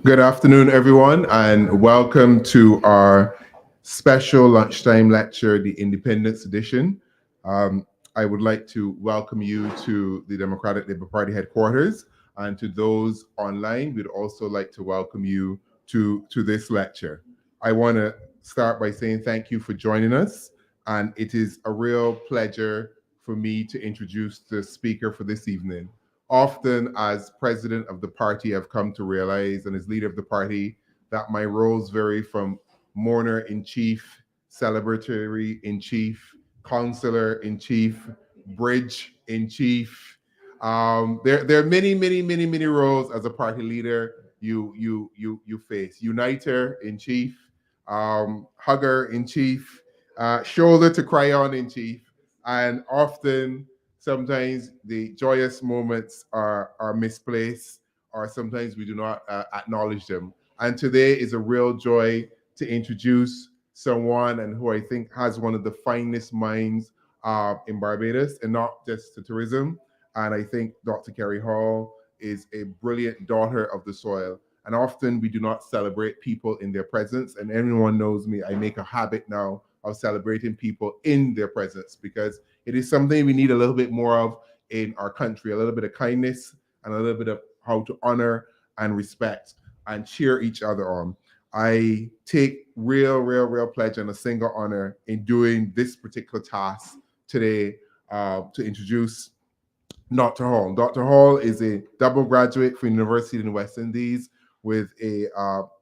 Good afternoon, everyone, and welcome to our special lunchtime lecture, the Independence Edition. I would like to welcome you to the Democratic Labour Party headquarters, and to those online, we'd also like to welcome you to this lecture. I want to start by saying thank you for joining us, and it is a real pleasure for me to introduce the speaker for this evening. Often, as president of the party, I've come to realize, and as leader of the party, that my roles vary from mourner in chief, celebratory in chief, counselor in chief, bridge in chief. There are many roles as a party leader you face. Uniter in chief, hugger in chief, shoulder to cry on in chief, and often sometimes the joyous moments are misplaced, or sometimes we do not acknowledge them. And today is a real joy to introduce someone and who I think has one of the finest minds in Barbados, and not just to tourism. And I think Dr. Kerry Hall is a brilliant daughter of the soil. And often we do not celebrate people in their presence. And everyone knows me, I make a habit now of celebrating people in their presence, because it is something we need a little bit more of in our country, a little bit of kindness and a little bit of how to honor and respect and cheer each other on. I take real pleasure and a single honor in doing this particular task today to introduce Dr. Hall. Dr. Hall is a double graduate from University in the West Indies with a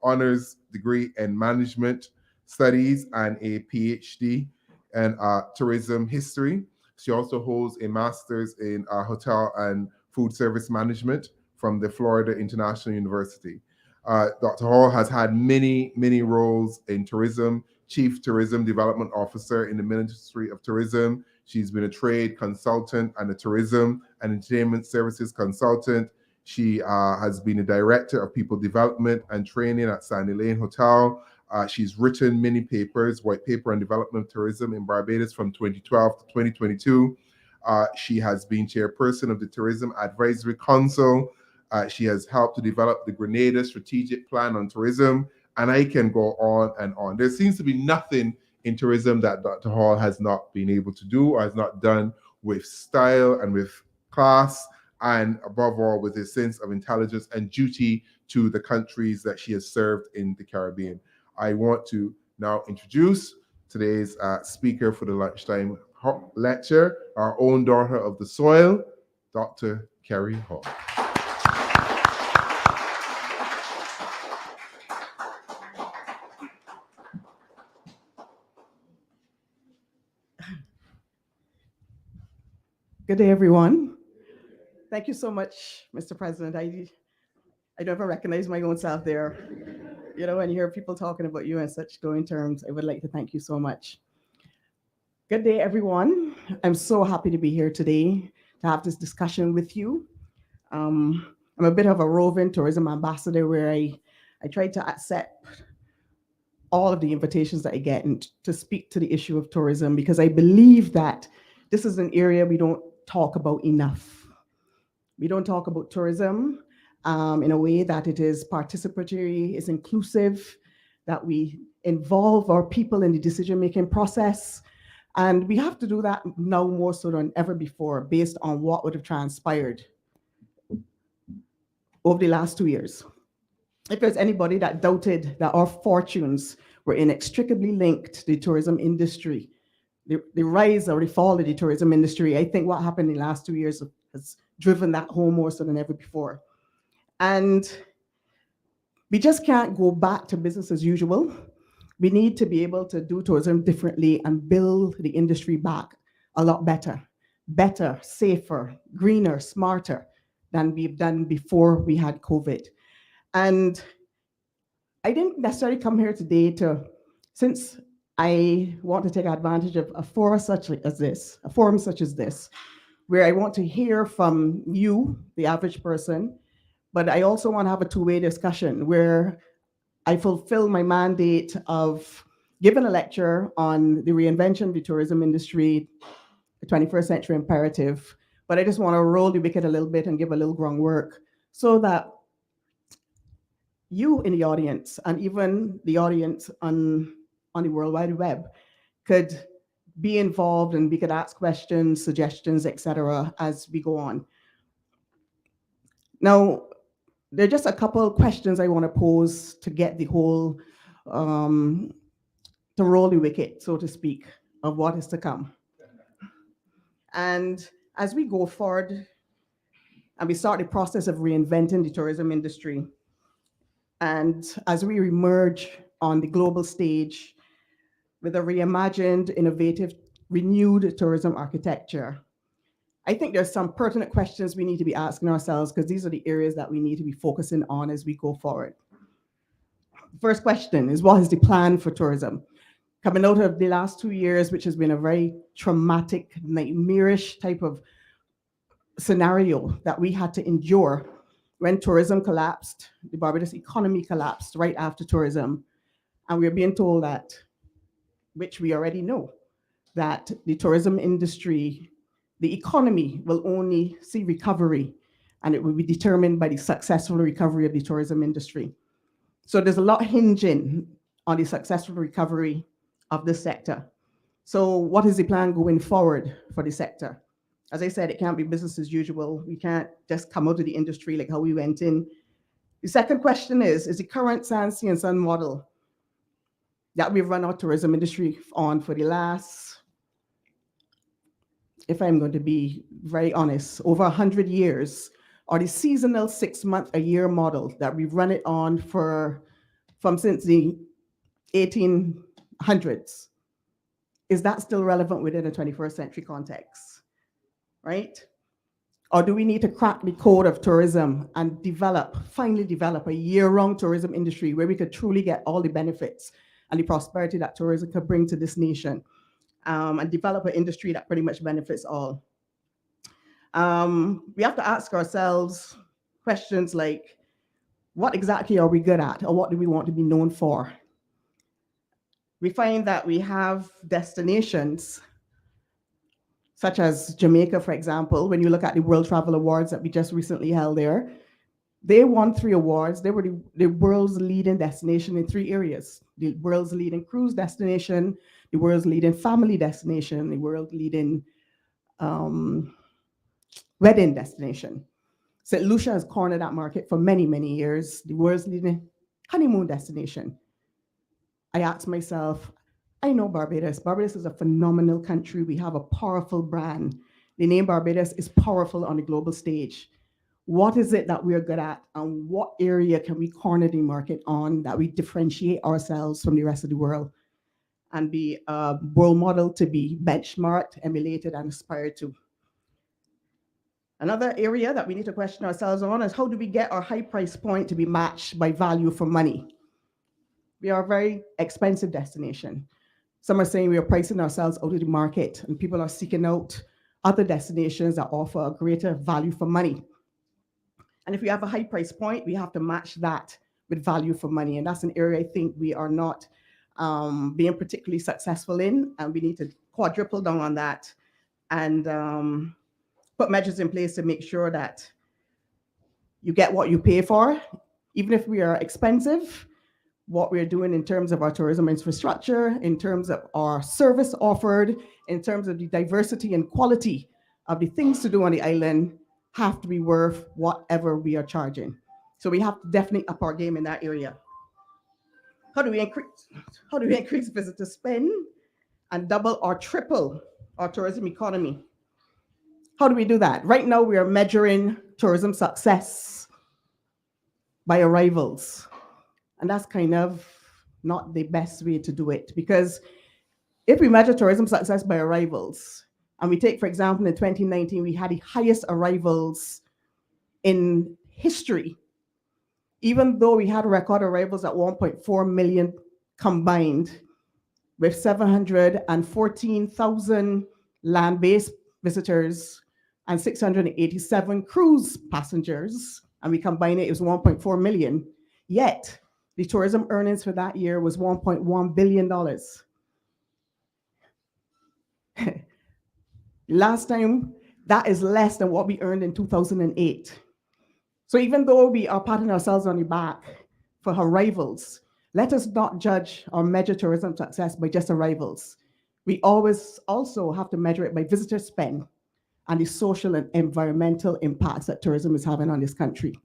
honors degree in management studies and a PhD in tourism history. She also holds a master's in hotel and food service management from the Florida International University. Dr. Hall has had many roles in tourism: Chief Tourism Development Officer in the Ministry of Tourism. She's been a trade consultant and a tourism and entertainment services consultant. She has been a director of people development and training at Sandy Lane Hotel. She's written many papers, white paper on development of tourism in Barbados from 2012 to 2022. She has been chairperson of the Tourism Advisory Council. She has helped to develop the Grenada Strategic Plan on Tourism, and I can go on and on. There seems to be nothing in tourism that Dr. Hall has not been able to do or has not done with style and with class, and above all, with a sense of intelligence and duty to the countries that she has served in the Caribbean. I want to now introduce today's speaker for the lunchtime lecture, our own daughter of the soil, Dr. Kerry Hall. Good day, everyone. Thank you so much, Mr. President. I never recognize my own self there. You know, when you hear people talking about you in such glowing terms, I would like to thank you so much. Good day, everyone. I'm so happy to be here today to have this discussion with you. I'm a bit of a roving tourism ambassador, where I try to accept all of the invitations that I get and to speak to the issue of tourism, because I believe that this is an area we don't talk about enough. We don't talk about tourism in a way that it is participatory, is inclusive, that we involve our people in the decision-making process. And we have to do that now more so than ever before, based on what would have transpired over the last 2 years. If there's anybody that doubted that our fortunes were inextricably linked to the tourism industry, the rise or the fall of the tourism industry, I think what happened in the last 2 years has driven that home more so than ever before. And we just can't go back to business as usual. We need to be able to do tourism differently and build the industry back a lot better, safer, greener, smarter than we've done before we had COVID. And I didn't necessarily come here today since I want to take advantage of a forum such as this, where I want to hear from you, the average person, but I also want to have a two-way discussion where I fulfill my mandate of giving a lecture on the reinvention of the tourism industry, the 21st century imperative, but I just want to roll the wicket a little bit and give a little groundwork so that you in the audience and even the audience on the World Wide Web could be involved and we could ask questions, suggestions, etc. as we go on. Now, there are just a couple of questions I want to pose to get the whole, to roll the wicket, so to speak, of what is to come. And as we go forward and we start the process of reinventing the tourism industry, and as we emerge on the global stage with a reimagined, innovative, renewed tourism architecture, I think there's some pertinent questions we need to be asking ourselves because these are the areas that we need to be focusing on as we go forward. First question is, what is the plan for tourism? Coming out of the last 2 years, which has been a very traumatic, nightmarish type of scenario that we had to endure when tourism collapsed, the Barbados economy collapsed right after tourism. And we're being told that, which we already know, that the tourism industry, the economy will only see recovery and it will be determined by the successful recovery of the tourism industry. So there's a lot hinging on the successful recovery of this sector. So what is the plan going forward for the sector? As I said, it can't be business as usual. We can't just come out of the industry like how we went in. The second question is the current Sea and Sun model that we've run our tourism industry on for the last, if I'm going to be very honest, over 100 years, or the seasonal 6-month-a-year model that we've run it on from since the 1800s. Is that still relevant within a 21st century context, right? Or do we need to crack the code of tourism and finally develop a year-round tourism industry where we could truly get all the benefits and the prosperity that tourism could bring to this nation, and develop an industry that pretty much benefits all? We have to ask ourselves questions like, what exactly are we good at, or what do we want to be known for? We find that we have destinations such as Jamaica, for example. When you look at the World Travel Awards that we just recently held there, they won 3 awards. They were the world's leading destination in 3 areas: the world's leading cruise destination, the world's leading family destination, the world's leading wedding destination. St. Lucia has cornered that market for many, many years, the world's leading honeymoon destination. I asked myself, I know Barbados. Barbados is a phenomenal country. We have a powerful brand. The name Barbados is powerful on the global stage. What is it that we're good at, and what area can we corner the market on that we differentiate ourselves from the rest of the world and be a role model to be benchmarked, emulated, and aspired to? Another area that we need to question ourselves on is, how do we get our high price point to be matched by value for money? We are a very expensive destination. Some are saying we are pricing ourselves out of the market, and people are seeking out other destinations that offer a greater value for money. And if we have a high price point, we have to match that with value for money. And that's an area I think we are not being particularly successful in, and we need to quadruple down on that and put measures in place to make sure that you get what you pay for. Even if we are expensive, what we're doing in terms of our tourism infrastructure, in terms of our service offered, in terms of the diversity and quality of the things to do on the island, have to be worth whatever we are charging. So we have to definitely up our game in that area. How do we increase visitor spend and double or triple our tourism economy? How do we do that? Right now, we are measuring tourism success by arrivals. And that's kind of not the best way to do it, because if we measure tourism success by arrivals, and we take, for example, in 2019, we had the highest arrivals in history, even though we had record arrivals at 1.4 million combined, with 714,000 land-based visitors and 687 cruise passengers, and we combine it, it was 1.4 million. Yet, the tourism earnings for that year was $1.1 billion. Last time That is less than what we earned in 2008. So even though we are patting ourselves on the back for arrivals, let us not judge or measure tourism success by just arrivals. We always also have to measure it by visitor spend and the social and environmental impacts that tourism is having on this country.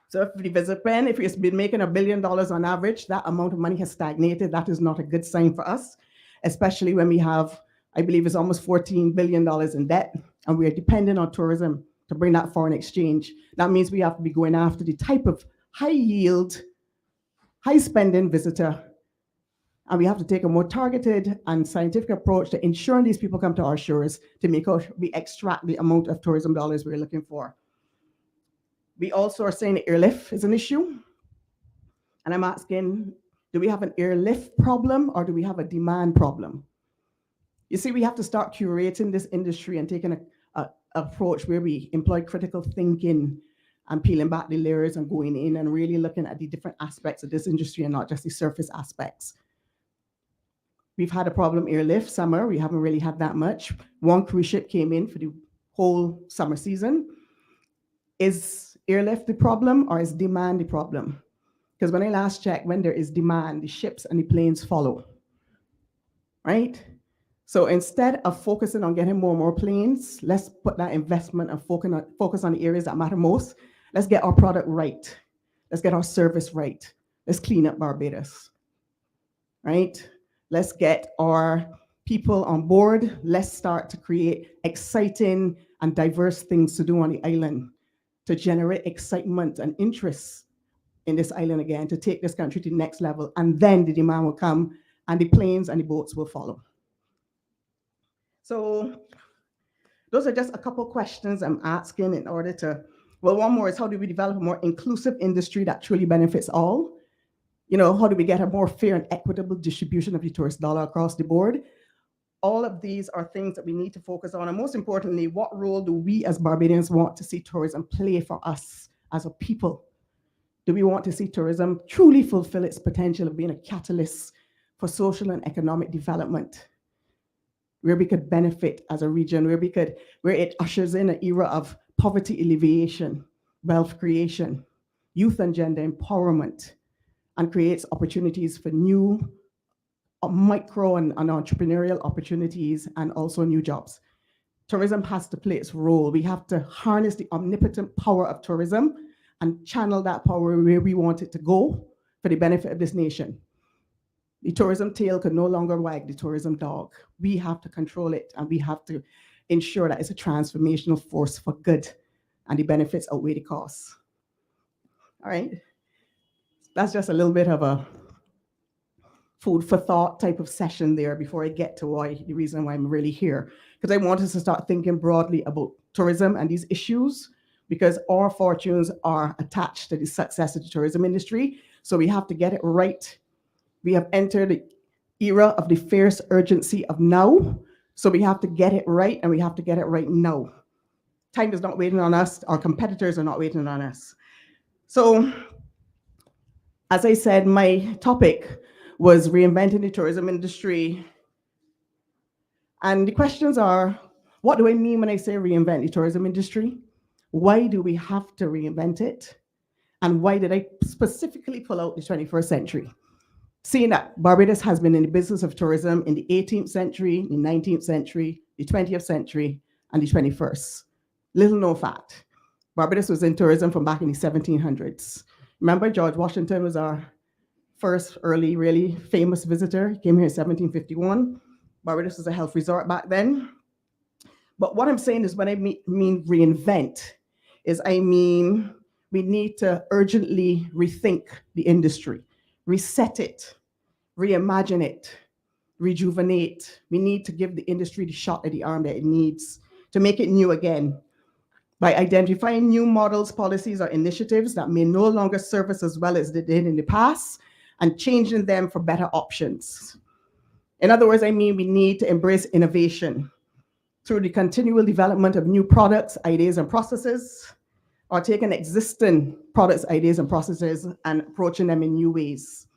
So if the visitor spend, if it's been making $1 billion on average, that amount of money has stagnated. That is not a good sign for us, especially when we have, I believe it's almost $14 billion in debt, and we are dependent on tourism to bring that foreign exchange. That means we have to be going after the type of high yield, high spending visitor. And we have to take a more targeted and scientific approach to ensuring these people come to our shores to make sure we extract the amount of tourism dollars we're looking for. We also are saying airlift is an issue. And I'm asking, do we have an airlift problem or do we have a demand problem? You see, we have to start curating this industry and taking an approach where we employ critical thinking and peeling back the layers and going in and really looking at the different aspects of this industry and not just the surface aspects. We've had a problem airlift summer. We haven't really had that much. One cruise ship came in for the whole summer season. Is airlift the problem or is demand the problem? Because when I last checked, when there is demand, the ships and the planes follow, right? So instead of focusing on getting more and more planes, let's put that investment and focus on the areas that matter most. Let's get our product right. Let's get our service right. Let's clean up Barbados, right? Let's get our people on board. Let's start to create exciting and diverse things to do on the island to generate excitement and interest in this island again, to take this country to the next level. And then the demand will come and the planes and the boats will follow. So those are just a couple questions I'm asking in order to, well, one more is how do we develop a more inclusive industry that truly benefits all? You know, how do we get a more fair and equitable distribution of the tourist dollar across the board? All of these are things that we need to focus on. And most importantly, what role do we as Barbadians want to see tourism play for us as a people? Do we want to see tourism truly fulfill its potential of being a catalyst for social and economic development, where we could benefit as a region, where it ushers in an era of poverty alleviation, wealth creation, youth and gender empowerment, and creates opportunities for new micro and entrepreneurial opportunities and also new jobs. Tourism has to play its role. We have to harness the omnipotent power of tourism and channel that power where we want it to go for the benefit of this nation. The tourism tail could no longer wag the tourism dog. We have to control it, and we have to ensure that it's a transformational force for good, and the benefits outweigh the costs. All right, that's just a little bit of a food for thought type of session there before I get to the reason why I'm really here. Because I want us to start thinking broadly about tourism and these issues, because our fortunes are attached to the success of the tourism industry. So we have to get it right. We have entered the era of the fierce urgency of now. So we have to get it right, and we have to get it right now. Time is not waiting on us. Our competitors are not waiting on us. So, as I said, my topic was reinventing the tourism industry. And the questions are, what do I mean when I say reinvent the tourism industry? Why do we have to reinvent it? And why did I specifically pull out the 21st century? Seeing that Barbados has been in the business of tourism in the 18th century, the 19th century, the 20th century, and the 21st. Little known fact, Barbados was in tourism from back in the 1700s. Remember, George Washington was our first early, really famous visitor. He came here in 1751. Barbados was a health resort back then. But what I'm saying is, when I mean reinvent, is I mean we need to urgently rethink the industry, reset it, reimagine it, rejuvenate. We need to give the industry the shot at the arm that it needs to make it new again by identifying new models, policies, or initiatives that may no longer serve us as well as they did in the past and changing them for better options. In other words, I mean we need to embrace innovation through the continual development of new products, ideas, and processes, or taking existing products, ideas, and processes and approaching them in new ways.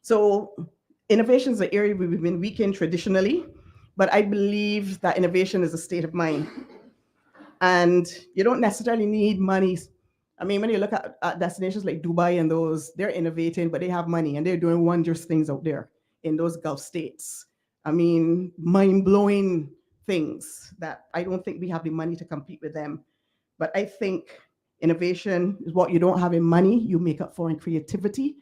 So innovation is an area we've been weak in traditionally, but I believe that innovation is a state of mind. And you don't necessarily need money. I mean, when you look at destinations like Dubai and those, they're innovating, but they have money and they're doing wondrous things out there in those Gulf states. I mean, mind-blowing things that I don't think we have the money to compete with them. But I think innovation is what you don't have in money, you make up for in creativity,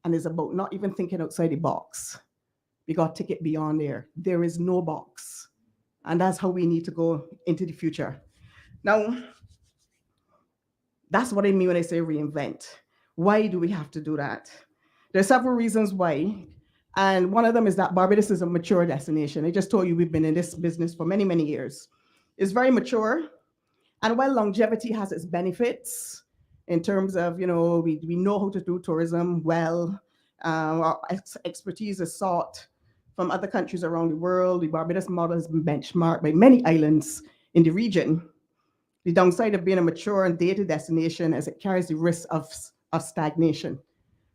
and it's about not even thinking outside the box. We got to take it beyond there. There is no box. And that's how we need to go into the future. Now, that's what I mean when I say reinvent. Why do we have to do that? There are several reasons why. And one of them is that Barbados is a mature destination. I just told you we've been in this business for many, many years. It's very mature. And while longevity has its benefits in terms of, we know how to do tourism well, our expertise is sought from other countries around the world. The Barbados model has been benchmarked by many islands in the region. The downside of being a mature and dated destination is it carries the risk of stagnation,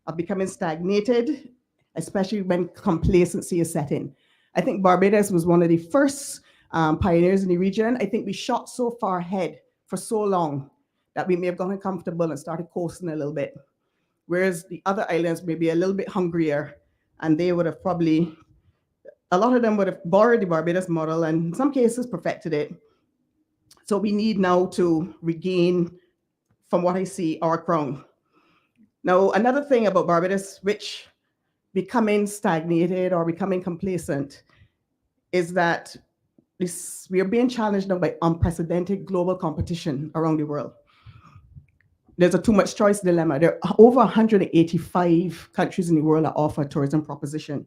of becoming stagnated, especially when complacency is set in. I think Barbados was one of the first pioneers in the region. I think we shot so far ahead for so long that we may have gotten comfortable and started coasting a little bit. Whereas the other islands may be a little bit hungrier, and they would have probably, a lot of them would have borrowed the Barbados model and in some cases perfected it. So we need now to regain, from what I see, our crown. Now, another thing about Barbados, which becoming stagnated or becoming complacent, is that we are being challenged now by unprecedented global competition around the world. There's a too much choice dilemma. There are over 185 countries in the world that offer a tourism proposition.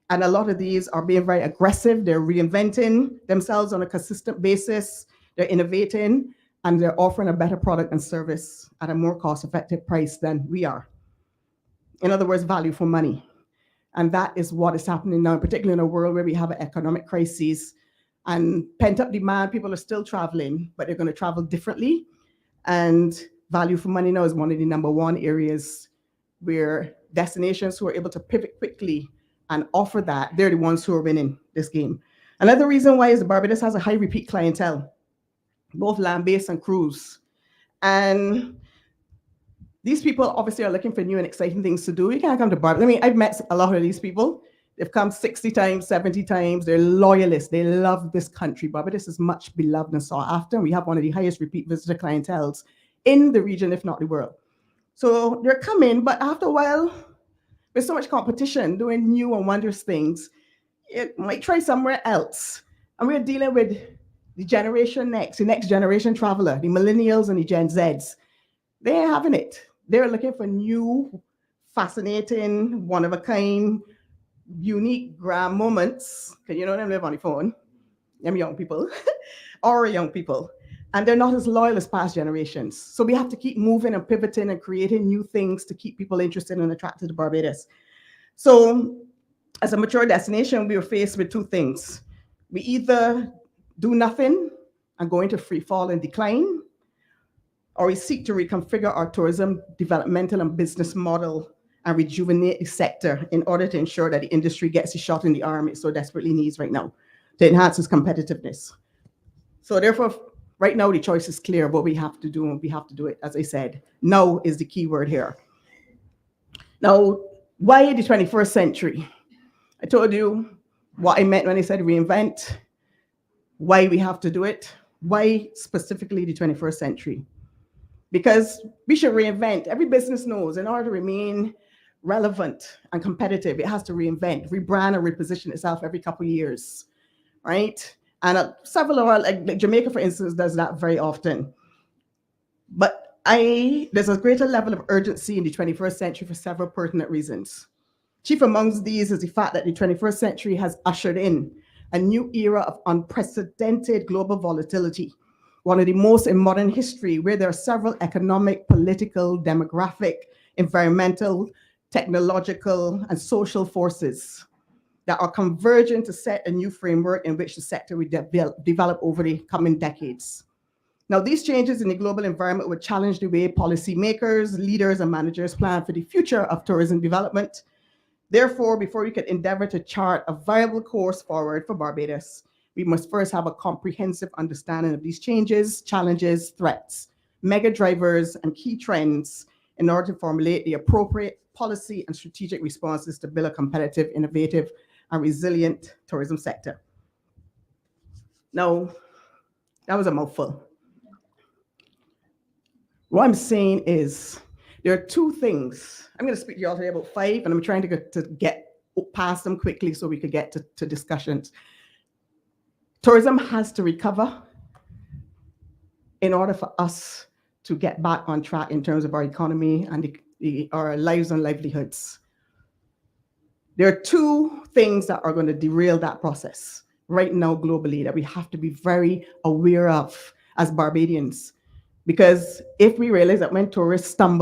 And a lot of these are being very aggressive. They're reinventing themselves on a consistent basis. They're innovating, and they're offering a better product and service at a more cost-effective price than we are. In other words, value for money. And that is what is happening now, particularly in a world where we have an economic crisis and pent-up demand. People are still traveling, but they're going to travel differently. And value for money now is one of the number one areas where destinations who are able to pivot quickly and offer that, they're the ones who are winning this game. Another reason why is that Barbados has a high repeat clientele, both land-based and cruise. And these people obviously are looking for new and exciting things to do. You can't come to Barbados. I mean, I've met a lot of these people. They've come 60 times, 70 times. They're loyalists. They love this country. Barbados is much beloved and sought after. We have one of the highest repeat visitor clienteles in the region, if not the world. So they're coming, but after a while, there's so much competition doing new and wondrous things. You might try somewhere else. And we're dealing with the next generation traveler, the millennials and the Gen Zs. They're having it. They're looking for new, fascinating, one-of-a-kind, unique grand moments. Because you know them live on the phone, them young people, our young people. And they're not as loyal as past generations. So we have to keep moving and pivoting and creating new things to keep people interested and attracted to Barbados. So as a mature destination, we were faced with two things. We either do nothing and go into free fall and decline, or we seek to reconfigure our tourism developmental and business model and rejuvenate the sector in order to ensure that the industry gets a shot in the arm it so desperately needs right now to enhance its competitiveness. So therefore, right now, the choice is clear of what we have to do, and we have to do it, as I said. Now is the key word here. Now, why the 21st century? I told you what I meant when I said reinvent, why we have to do it, why specifically the 21st century? Because we should reinvent. Every business knows in order to remain relevant and competitive, it has to reinvent, rebrand, and reposition itself every couple of years, right? And several of our, like Jamaica, for instance, does that very often. But there's a greater level of urgency in the 21st century for several pertinent reasons. Chief amongst these is the fact that the 21st century has ushered in a new era of unprecedented global volatility, one of the most in modern history, where there are several economic, political, demographic, environmental, technological, and social forces that are converging to set a new framework in which the sector will develop over the coming decades. Now, these changes in the global environment will challenge the way policymakers, leaders, and managers plan for the future of tourism development. Therefore, before we can endeavor to chart a viable course forward for Barbados, we must first have a comprehensive understanding of these changes, challenges, threats, mega drivers, and key trends in order to formulate the appropriate policy and strategic responses to build a competitive, innovative, and resilient tourism sector. Now, that was a mouthful. What I'm saying is there are two things. I'm going to speak to you all today about five, and I'm trying to get past them quickly so we could get to discussions. Tourism has to recover in order for us to get back on track in terms of our economy and our lives and livelihoods. There are two things that are going to derail that process right now globally that we have to be very aware of as Barbadians. Because if we realize that when tourism,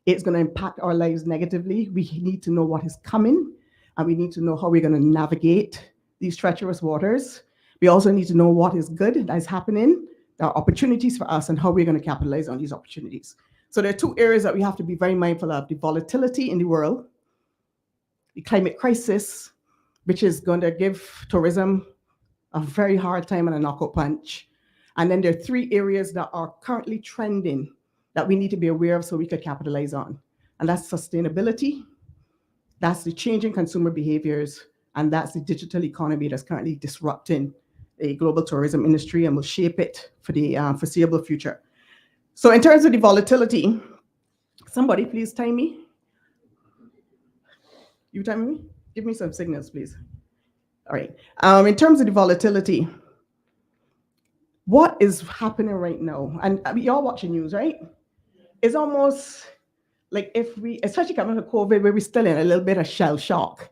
it's going to impact our lives negatively, we need to know what is coming, and we need to know how we're going to navigate these treacherous waters. We also need to know what is good that is happening, there are opportunities for us, and how we're going to capitalize on these opportunities. So there are two areas that we have to be very mindful of: the volatility in the world, the climate crisis, which is going to give tourism a very hard time and a knockout punch. And then there are three areas that are currently trending that we need to be aware of so we could capitalize on. And that's sustainability, that's the changing consumer behaviors, and that's the digital economy that's currently disrupting the global tourism industry and will shape it for the foreseeable future. So in terms of the volatility, somebody please time me. You time me? Give me some signals, please. All right. In terms of the volatility, what is happening right now? And you're watching news, right? It's almost like if we, especially coming out of COVID, where we're still in a little bit of shell shock.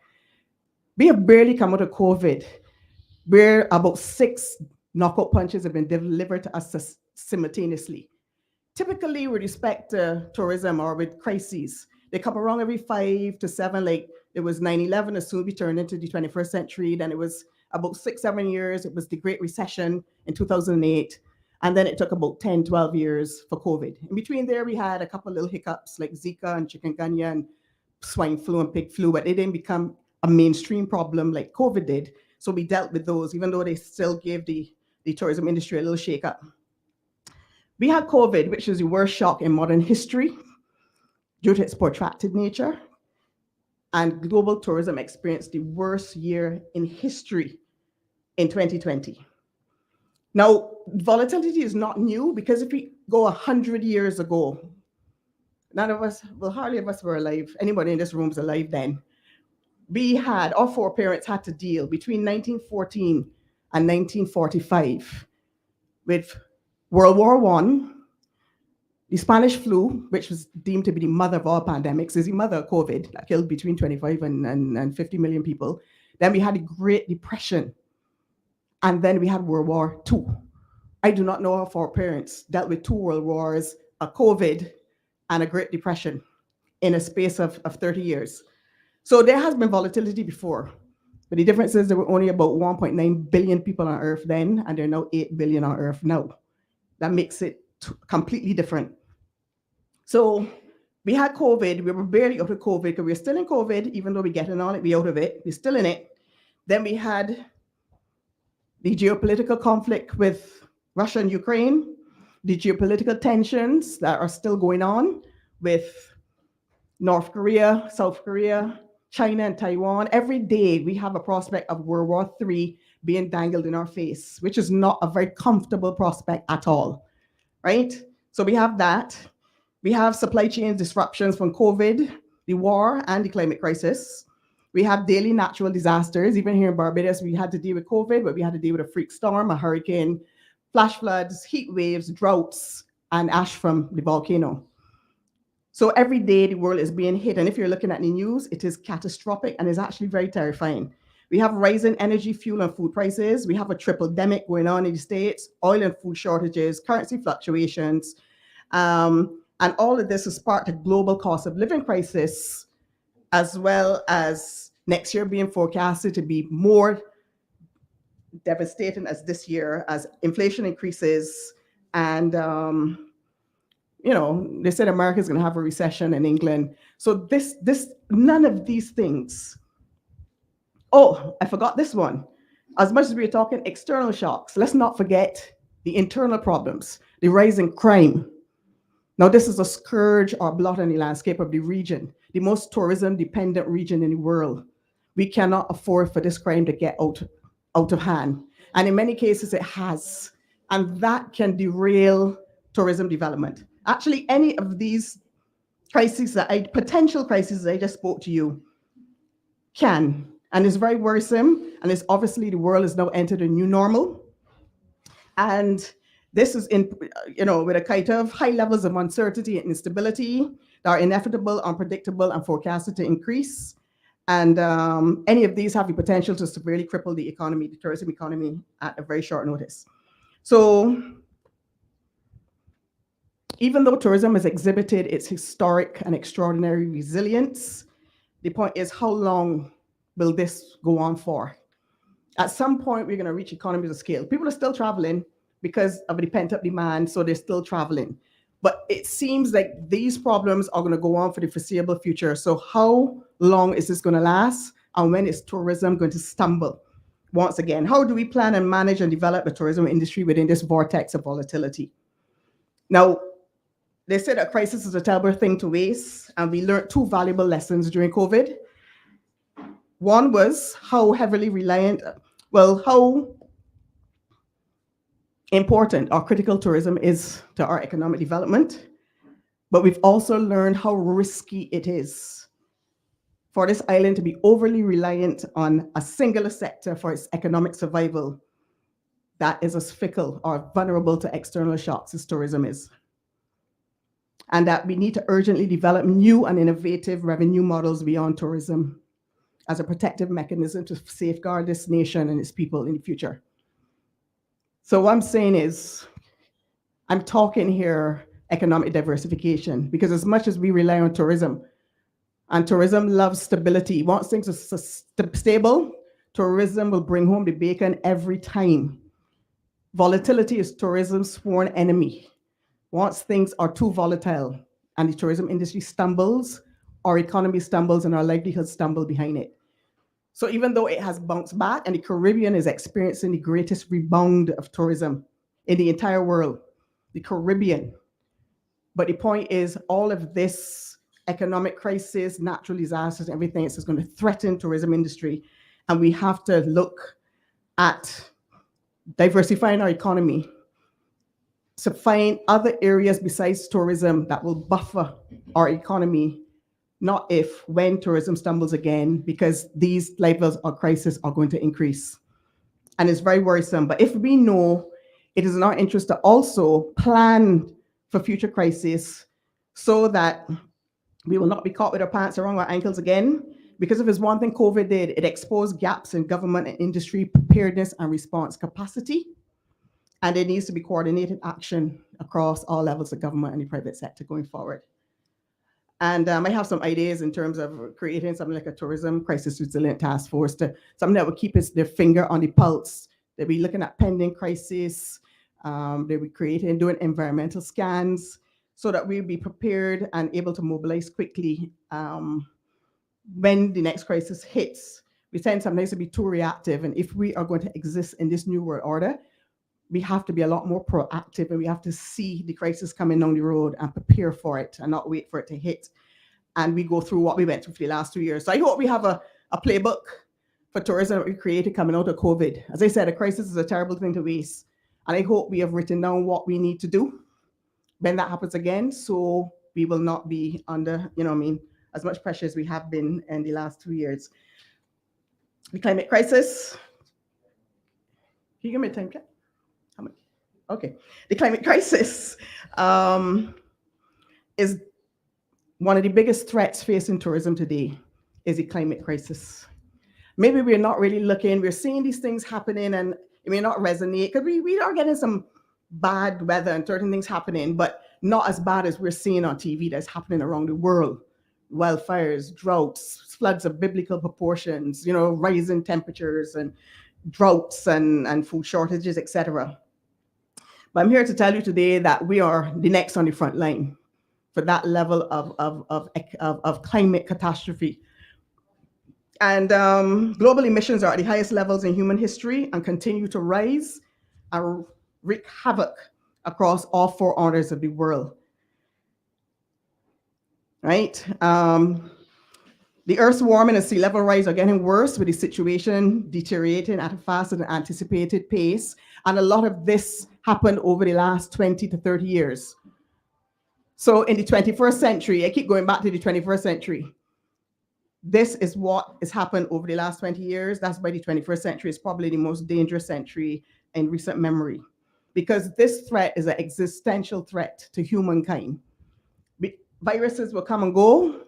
We have barely come out of COVID, where about 6 knockout punches have been delivered to us simultaneously. Typically, with respect to tourism or with crises, they come around every 5 to 7. Like it was 9/11, as soon as we turned into the 21st century. Then it was about 6, 7 years. It was the Great Recession in 2008. And then it took about 10, 12 years for COVID. In between there, we had a couple of little hiccups like Zika and chikungunya and swine flu and pig flu, but it didn't become a mainstream problem like COVID did. So we dealt with those, even though they still gave the tourism industry a little shake up. We had COVID, which is the worst shock in modern history due to its protracted nature. And global tourism experienced the worst year in history in 2020. Now, volatility is not new, because if we go 100 years ago, none of us, well, hardly of us were alive. Anybody in this room was alive then. We had, our foreparents had to deal between 1914 and 1945 with World War I, the Spanish flu, which was deemed to be the mother of all pandemics, is the mother of COVID, that killed between 25 and 50 million people. Then we had the Great Depression. And then we had World War II. I do not know how our parents dealt with 2 world wars, a COVID, and a Great Depression in a space of 30 years. So there has been volatility before, but the difference is there were only about 1.9 billion people on Earth then, and there are now 8 billion on Earth now. That makes it completely different. So we had COVID. We were barely out of COVID because we were still in COVID, even though we're getting on it, we're out of it. We're still in it. Then we had the geopolitical conflict with Russia and Ukraine, the geopolitical tensions that are still going on with North Korea, South Korea, China, and Taiwan. Every day we have a prospect of World War III being dangled in our face, which is not a very comfortable prospect at all, right? So we have that. We have supply chain disruptions from COVID, the war, and the climate crisis. We have daily natural disasters. Even here in Barbados, we had to deal with COVID, but we had to deal with a freak storm, a hurricane, flash floods, heat waves, droughts, and ash from the volcano. So every day the world is being hit. And if you're looking at the news, it is catastrophic and is actually very terrifying. We have rising energy, fuel, and food prices. We have a triple-demic going on in the States, oil and food shortages, currency fluctuations. And all of this is part of the global cost of living crisis, as well as next year being forecasted to be more devastating as this year, as inflation increases and they said America's going to have a recession in England. So none of these things. Oh, I forgot this one. As much as we're talking external shocks, let's not forget the internal problems, the rising crime. Now, this is a scourge or blot on the landscape of the region, the most tourism-dependent region in the world. We cannot afford for this crime to get out of hand. And in many cases, it has. And that can derail tourism development. Actually, any of these potential crises that I just spoke to you can. And it's very worrisome. And it's obviously the world has now entered a new normal. And this is with a kind of high levels of uncertainty and instability that are inevitable, unpredictable, and forecasted to increase. And any of these have the potential to severely cripple the economy, the tourism economy, at a very short notice. So even though tourism has exhibited its historic and extraordinary resilience, the point is, how long will this go on for? At some point, we're going to reach economies of scale. People are still traveling because of the pent-up demand, so they're still traveling. But it seems like these problems are going to go on for the foreseeable future. So how long is this going to last? And when is tourism going to stumble? Once again, how do we plan and manage and develop the tourism industry within this vortex of volatility? Now, they said a crisis is a terrible thing to waste, and we learned two valuable lessons during COVID. One was how important or critical tourism is to our economic development, but we've also learned how risky it is for this island to be overly reliant on a singular sector for its economic survival that is as fickle or vulnerable to external shocks as tourism is. And that we need to urgently develop new and innovative revenue models beyond tourism as a protective mechanism to safeguard this nation and its people in the future. So what I'm saying is, I'm talking here economic diversification, because as much as we rely on tourism, and tourism loves stability, once things are stable, tourism will bring home the bacon every time. Volatility is tourism's sworn enemy. Once things are too volatile and the tourism industry stumbles, our economy stumbles and our livelihoods stumble behind it. So even though it has bounced back and the Caribbean is experiencing the greatest rebound of tourism in the entire world, the Caribbean. But the point is, all of this economic crisis, natural disasters, everything is going to threaten tourism industry. And we have to look at diversifying our economy to find other areas besides tourism that will buffer our economy, not if, when tourism stumbles again, because these levels of crisis are going to increase. And it's very worrisome. But if we know, it is in our interest to also plan for future crises so that we will not be caught with our pants around our ankles again. Because if there's one thing COVID did, it exposed gaps in government and industry preparedness and response capacity. And there needs to be coordinated action across all levels of government and the private sector going forward. And I have some ideas in terms of creating something like a tourism crisis resilient task force, something that would keep their finger on the pulse. They'll be looking at pending crisis. They'll be creating, doing environmental scans so that we'll be prepared and able to mobilize quickly when the next crisis hits. We tend sometimes to be too reactive. And if we are going to exist in this new world order, we have to be a lot more proactive, and we have to see the crisis coming down the road and prepare for it and not wait for it to hit. And we go through what we went through for the last 2 years. So I hope we have a playbook for tourism that we created coming out of COVID. As I said, a crisis is a terrible thing to waste. And I hope we have written down what we need to do when that happens again, so we will not be under, as much pressure as we have been in the last 2 years. The climate crisis. Can you give me a time check? How much? Okay. The climate crisis is one of the biggest threats facing tourism today, is the climate crisis. Maybe we're not really looking, we're seeing these things happening and it may not resonate because we are getting some bad weather and certain things happening, but not as bad as we're seeing on TV that's happening around the world. Wildfires, droughts, floods of biblical proportions, rising temperatures and droughts and food shortages, etc. But I'm here to tell you today that we are the next on the front line for that level of climate catastrophe. And global emissions are at the highest levels in human history and continue to rise and wreak havoc across all four corners of the world. Right? The Earth's warming and sea level rise are getting worse, with the situation deteriorating at a faster than anticipated pace. And a lot of this happened over the last 20 to 30 years. So in the 21st century, I keep going back to the 21st century. This is what has happened over the last 20 years. That's why the 21st century is probably the most dangerous century in recent memory, because this threat is an existential threat to humankind. Viruses will come and go.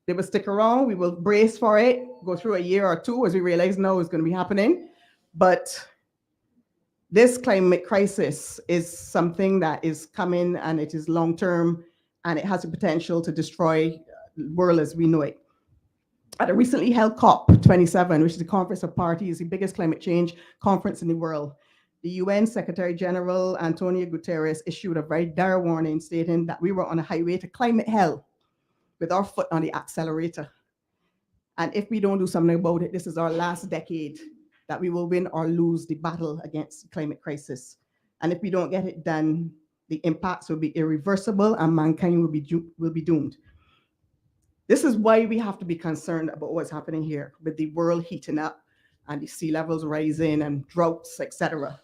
They will stick around. We will brace for it, go through a year or two as we realize now it's going to be happening. But this climate crisis is something that is coming, and it is long term, and it has the potential to destroy the world as we know it. At a recently held COP27, which is the Conference of Parties, the biggest climate change conference in the world, the UN Secretary General Antonio Guterres issued a very dire warning, stating that we were on a highway to climate hell with our foot on the accelerator. And if we don't do something about it, this is our last decade that we will win or lose the battle against the climate crisis. And if we don't get it done, the impacts will be irreversible and mankind will be doomed. This is why we have to be concerned about what's happening here with the world heating up and the sea levels rising and droughts, etc.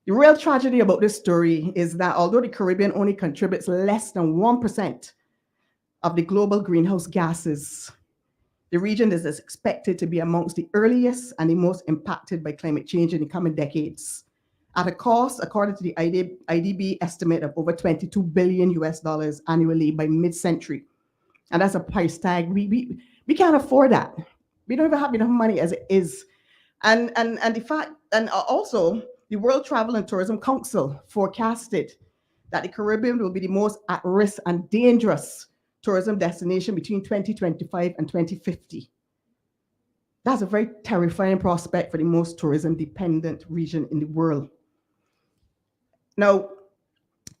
The real tragedy about this story is that although the Caribbean only contributes less than 1% of the global greenhouse gases, the region is expected to be amongst the earliest and the most impacted by climate change in the coming decades, at a cost, according to the IDB estimate, of over $22 billion annually by mid-century. And that's a price tag. We can't afford that. We don't even have enough money as it is. And the fact, and also the World Travel and Tourism Council forecasted that the Caribbean will be the most at-risk and dangerous tourism destination between 2025 and 2050. That's a very terrifying prospect for the most tourism-dependent region in the world. Now,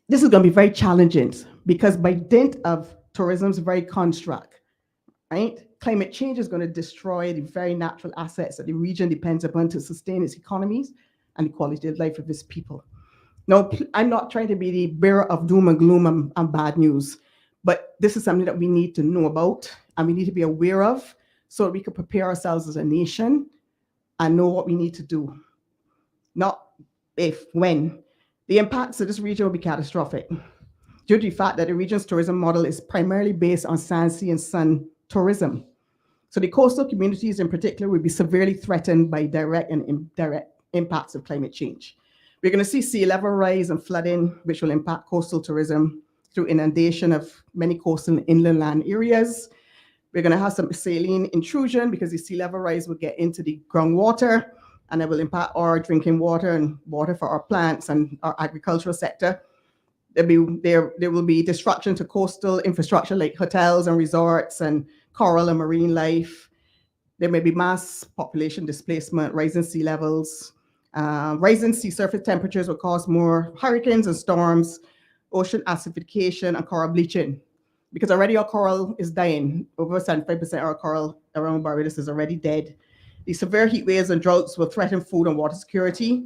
this is going to be very challenging because by dint of tourism's very construct, right, climate change is going to destroy the very natural assets that the region depends upon to sustain its economies and the quality of life of its people. Now, I'm not trying to be the bearer of doom and gloom and bad news, but this is something that we need to know about and we need to be aware of so that we can prepare ourselves as a nation and know what we need to do. Not if, when. The impacts of this region will be catastrophic due to the fact that the region's tourism model is primarily based on sand, sea, and sun tourism. So the coastal communities in particular will be severely threatened by direct and indirect impacts of climate change. We're going to see sea level rise and flooding, which will impact coastal tourism through inundation of many coastal and inland land areas. We're going to have some saline intrusion because the sea level rise will get into the groundwater, and it will impact our drinking water and water for our plants and our agricultural sector. There will be disruption to coastal infrastructure like hotels and resorts and coral and marine life. There may be mass population displacement, rising sea levels. Rising sea surface temperatures will cause more hurricanes and storms, ocean acidification, and coral bleaching. Because already our coral is dying. Over 75% of our coral around Barbados is already dead. The severe heat waves and droughts will threaten food and water security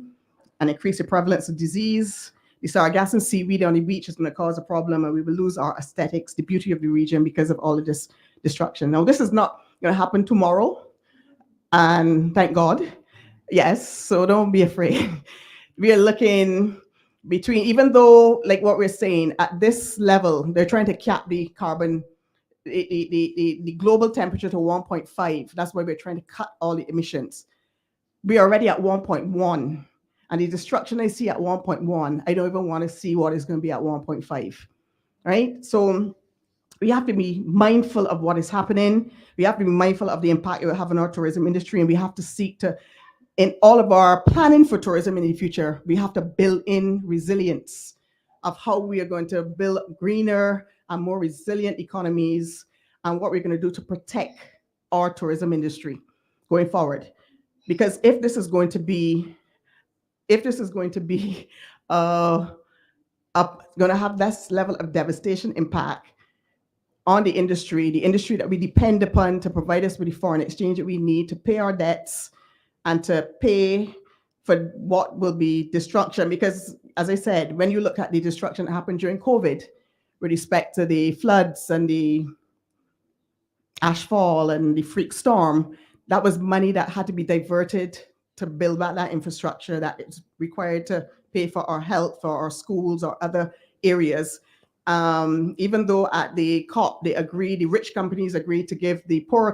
and increase the prevalence of disease. The sargassum seaweed on the beach is going to cause a problem, and we will lose our aesthetics, the beauty of the region, because of all of this destruction. Now, this is not going to happen tomorrow, and thank God. Yes, so don't be afraid. We are looking between, even though, like what we're saying, at this level, they're trying to cap the carbon, the global temperature to 1.5. That's why we're trying to cut all the emissions. We're already at 1.1. And the destruction I see at 1.1, I don't even want to see what is going to be at 1.5, right? So we have to be mindful of what is happening. We have to be mindful of the impact it will have on our tourism industry, and we have to seek to, in all of our planning for tourism in the future, we have to build in resilience of how we are going to build greener and more resilient economies and what we're going to do to protect our tourism industry going forward. Because if this is going to be if this is going to be going to have this level of devastation impact on the industry that we depend upon to provide us with the foreign exchange that we need to pay our debts and to pay for what will be destruction. Because, as I said, when you look at the destruction that happened during COVID with respect to the floods and the ashfall and the freak storm, that was money that had to be diverted to build back that infrastructure that is required to pay for our health, for our schools, or other areas. Even though at the COP, the rich companies agreed to give the poorer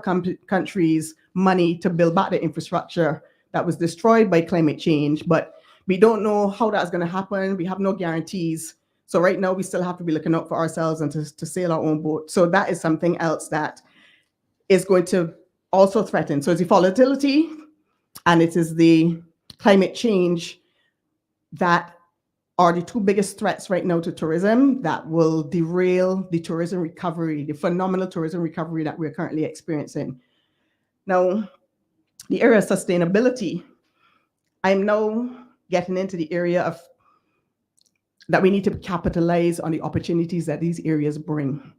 countries money to build back the infrastructure that was destroyed by climate change. But we don't know how that's going to happen. We have no guarantees. So right now, we still have to be looking out for ourselves and to sail our own boat. So that is something else that is going to also threaten. So it's the volatility and it is the climate change that are the two biggest threats right now to tourism that will derail the tourism recovery, the phenomenal tourism recovery that we're currently experiencing. Now, the area of sustainability, I'm now getting into the area of that we need to capitalize on the opportunities that these areas bring.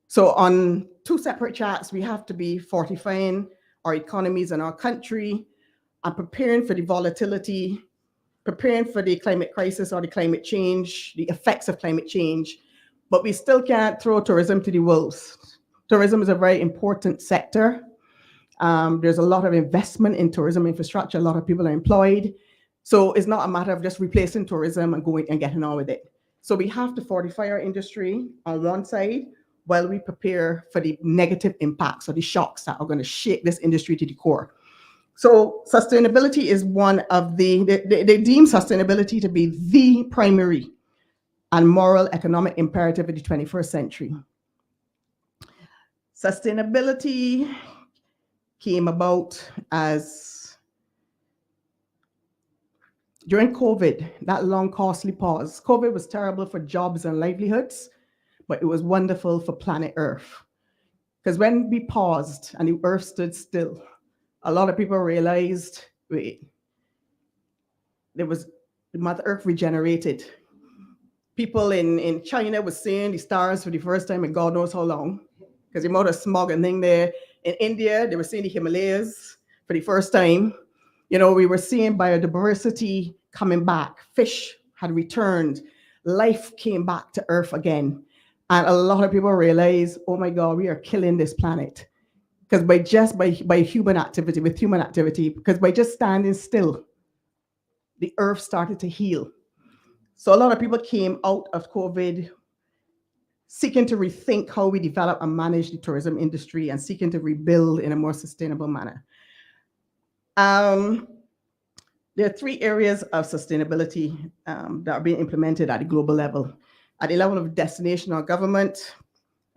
So on two separate charts, we have to be fortifying our economies and our country and preparing for the volatility, preparing for the climate crisis or the climate change, the effects of climate change, but we still can't throw tourism to the wolves. Tourism is a very important sector. There's a lot of investment in tourism infrastructure. A lot of people are employed. So it's not a matter of just replacing tourism and going and getting on with it. So we have to fortify our industry on one side while we prepare for the negative impacts or the shocks that are going to shake this industry to the core. So sustainability is one of they deem sustainability to be the primary and moral economic imperative of the 21st century. Sustainability came about as during COVID, that long, costly pause. COVID was terrible for jobs and livelihoods, but it was wonderful for planet Earth. Because when we paused and the Earth stood still, a lot of people realized, wait, Mother Earth regenerated. People in China were seeing the stars for the first time in God knows how long, because the amount of smog and thing there. In India, they were seeing the Himalayas for the first time. You know, we were seeing biodiversity coming back. Fish had returned. Life came back to Earth again. And a lot of people realized, oh my God, we are killing this planet. Because by human activity, because by just standing still, the Earth started to heal. So a lot of people came out of COVID seeking to rethink how we develop and manage the tourism industry and seeking to rebuild in a more sustainable manner. There are three areas of sustainability that are being implemented at the global level. At the level of destination or government,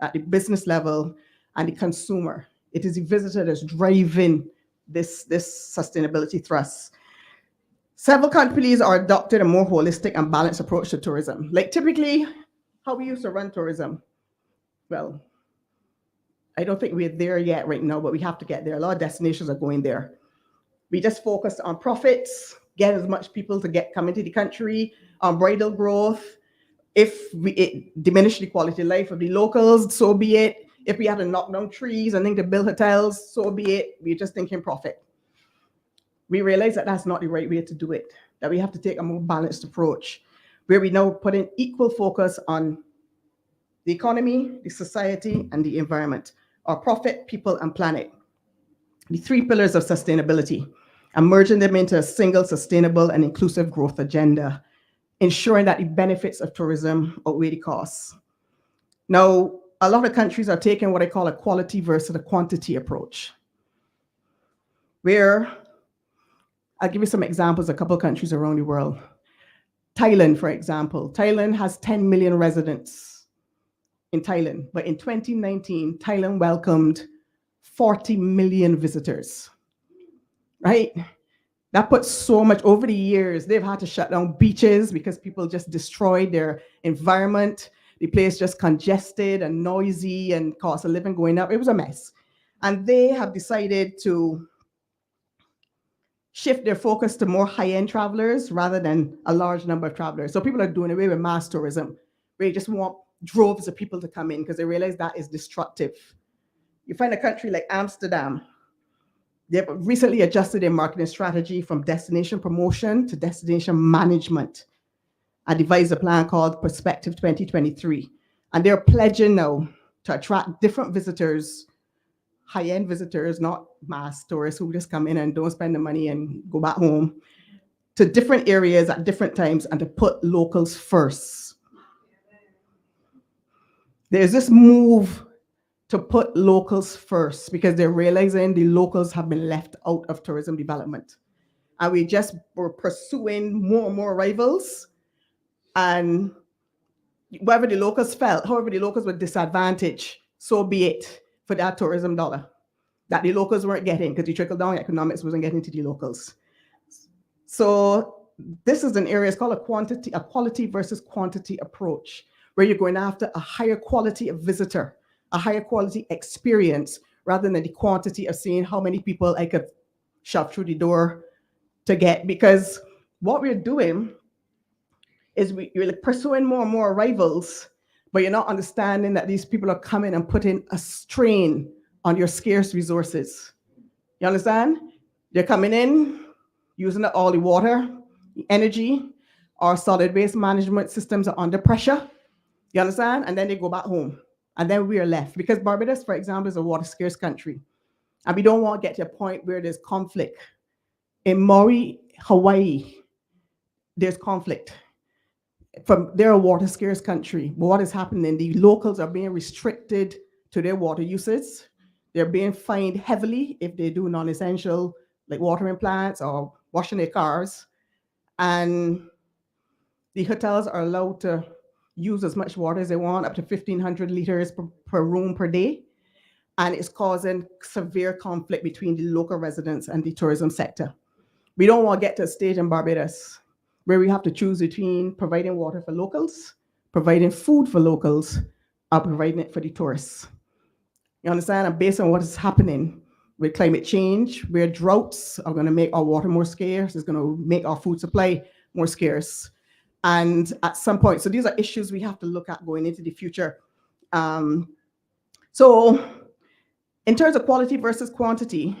at the business level, and the consumer. It is the visitor that's driving this sustainability thrust. Several companies are adopting a more holistic and balanced approach to tourism. Like typically, how we used to run tourism. Well, I don't think we're there yet right now, but we have to get there. A lot of destinations are going there. We just focused on profits, get as much people to come into the country, unbridled growth. If it diminish the quality of life of the locals, so be it. If we had to knock down trees and then to build hotels, so be it. We're just thinking profit. We realize that that's not the right way to do it, that we have to take a more balanced approach, where we now put in equal focus on the economy, the society, and the environment, our profit, people, and planet. The three pillars of sustainability, and merging them into a single sustainable and inclusive growth agenda, ensuring that the benefits of tourism outweigh the costs. Now, a lot of countries are taking what I call a quality versus a quantity approach, where I'll give you some examples of a couple of countries around the world. Thailand, for example. Thailand has 10 million residents in Thailand, but in 2019, Thailand welcomed 40 million visitors, right? That puts so much, over the years, they've had to shut down beaches because people just destroyed their environment. The place just congested and noisy and cost of living going up. It was a mess. And they have decided to shift their focus to more high-end travelers rather than a large number of travelers. So people are doing away with mass tourism, where you just want droves of people to come in because they realize that is destructive. You find a country like Amsterdam, they've recently adjusted their marketing strategy from destination promotion to destination management and devised a plan called Perspective 2023. And they're pledging now to attract different visitors, high-end visitors, not mass tourists who just come in and don't spend the money and go back home, to different areas at different times and to put locals first. There's this move to put locals first because they're realizing the locals have been left out of tourism development. And we just were pursuing more and more arrivals. And wherever the locals felt, however the locals were disadvantaged, so be it for that tourism dollar that the locals weren't getting because the trickle-down economics wasn't getting to the locals. So this is an area, it's called a quality versus quantity approach, where you're going after a higher quality of visitor, a higher quality experience, rather than the quantity of seeing how many people I could shove through the door to get. Because what we're doing is you're like pursuing more and more arrivals, but you're not understanding that these people are coming and putting a strain on your scarce resources. You understand? They're coming in, using up all the water, the energy. Our solid waste management systems are under pressure. You understand? And then they go back home. And then we are left. Because Barbados, for example, is a water scarce country. And we don't want to get to a point where there's conflict. In Maui, Hawaii, there's conflict. They're a water scarce country. But what is happening? The locals are being restricted to their water uses. They're being fined heavily if they do non-essential, like watering plants or washing their cars. And the hotels are allowed to use as much water as they want, up to 1,500 liters per room per day. And it's causing severe conflict between the local residents and the tourism sector. We don't want to get to a stage in Barbados where we have to choose between providing water for locals, providing food for locals, or providing it for the tourists. You understand? And based on what is happening with climate change, where droughts are going to make our water more scarce, it's going to make our food supply more scarce. And at some point, so these are issues we have to look at going into the future. So in terms of quality versus quantity,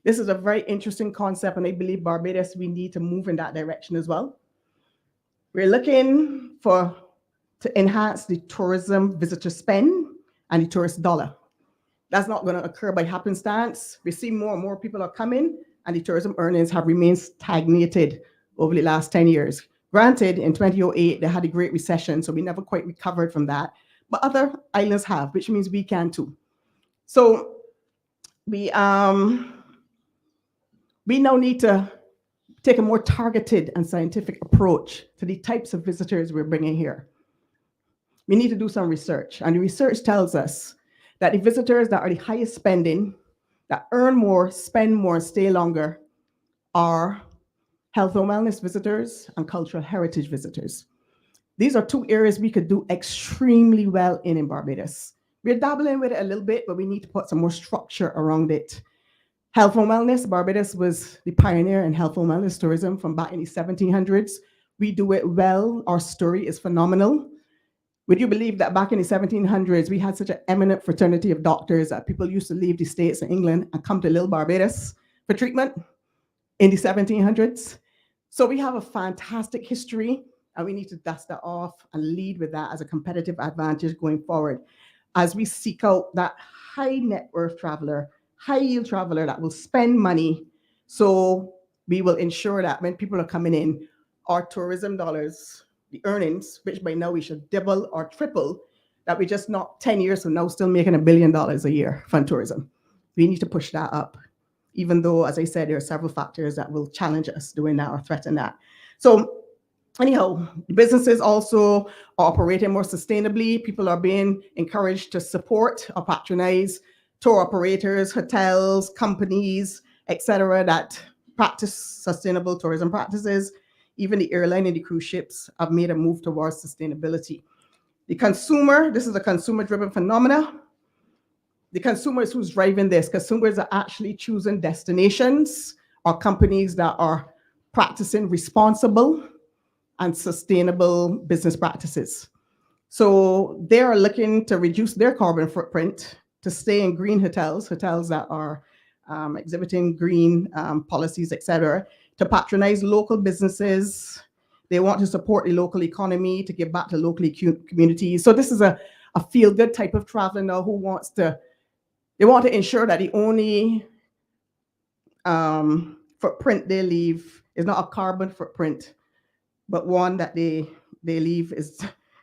this is a very interesting concept, and I believe Barbados, we need to move in that direction as well. We're looking to enhance the tourism visitor spend and the tourist dollar. That's not going to occur by happenstance. We see more and more people are coming, and the tourism earnings have remained stagnated over the last 10 years. Granted, in 2008, they had a Great Recession, so we never quite recovered from that. But other islands have, which means we can too. So we now need to take a more targeted and scientific approach to the types of visitors we're bringing here. We need to do some research, and the research tells us that the visitors that are the highest spending, that earn more, spend more, stay longer, are health and wellness visitors and cultural heritage visitors. These are two areas we could do extremely well in Barbados. We're dabbling with it a little bit, but we need to put some more structure around it. Health and wellness, Barbados was the pioneer in health and wellness tourism from back in the 1700s. We do it well. Our story is phenomenal. Would you believe that back in the 1700s, we had such an eminent fraternity of doctors that people used to leave the States and England and come to little Barbados for treatment in the 1700s? So we have a fantastic history, and we need to dust that off and lead with that as a competitive advantage going forward as we seek out that high net worth traveler, high yield traveler that will spend money. So we will ensure that when people are coming in, our tourism dollars, the earnings, which by now we should double or triple, that we just not 10 years from now still making $1 billion a year from tourism. We need to push that up, even though, as I said, there are several factors that will challenge us doing that or threaten that. So anyhow, businesses also are operating more sustainably. People are being encouraged to support or patronize tour operators, hotels, companies, etc., that practice sustainable tourism practices. Even the airline and the cruise ships have made a move towards sustainability. The consumer, this is a consumer-driven phenomena. The consumer is who's driving this. Consumers are actually choosing destinations are companies that are practicing responsible and sustainable business practices. So they are looking to reduce their carbon footprint, to stay in green hotels, hotels that are exhibiting green policies, etc., to patronize local businesses. They want to support the local economy, to give back to local communities. So this is a feel-good type of traveler now who wants to, they want to ensure that the only footprint they leave is not a carbon footprint, but one that they leave is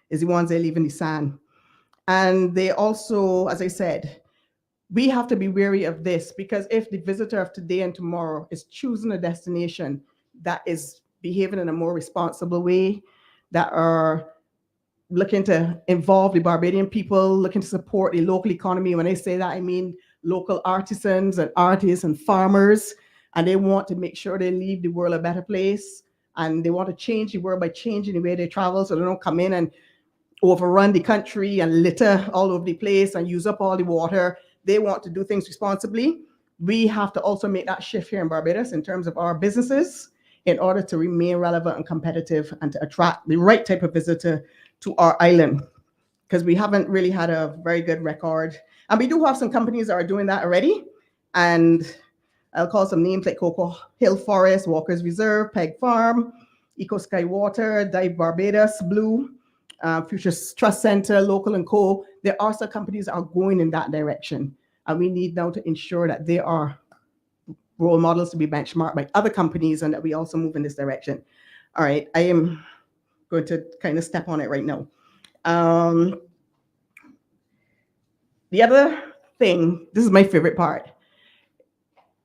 the ones they leave in the sand. And they also, as I said, we have to be wary of this, because if the visitor of today and tomorrow is choosing a destination that is behaving in a more responsible way, that are looking to involve the Barbadian people, looking to support the local economy. When I say that, I mean local artisans and artists and farmers, and they want to make sure they leave the world a better place, and they want to change the world by changing the way they travel, so they don't come in and overrun the country and litter all over the place and use up all the water. They want to do things responsibly. We have to also make that shift here in Barbados in terms of our businesses in order to remain relevant and competitive and to attract the right type of visitor to our island, because we haven't really had a very good record. And we do have some companies that are doing that already. And I'll call some names like Cocoa Hill Forest, Walker's Reserve, Peg Farm, Eco Sky Water, Dive Barbados, Blue, Future Trust Center, Local and Co. There are some companies that are going in that direction. And we need now to ensure that they are role models to be benchmarked by other companies and that we also move in this direction. All right, I am going to kind of step on it right now. The other thing, this is my favorite part.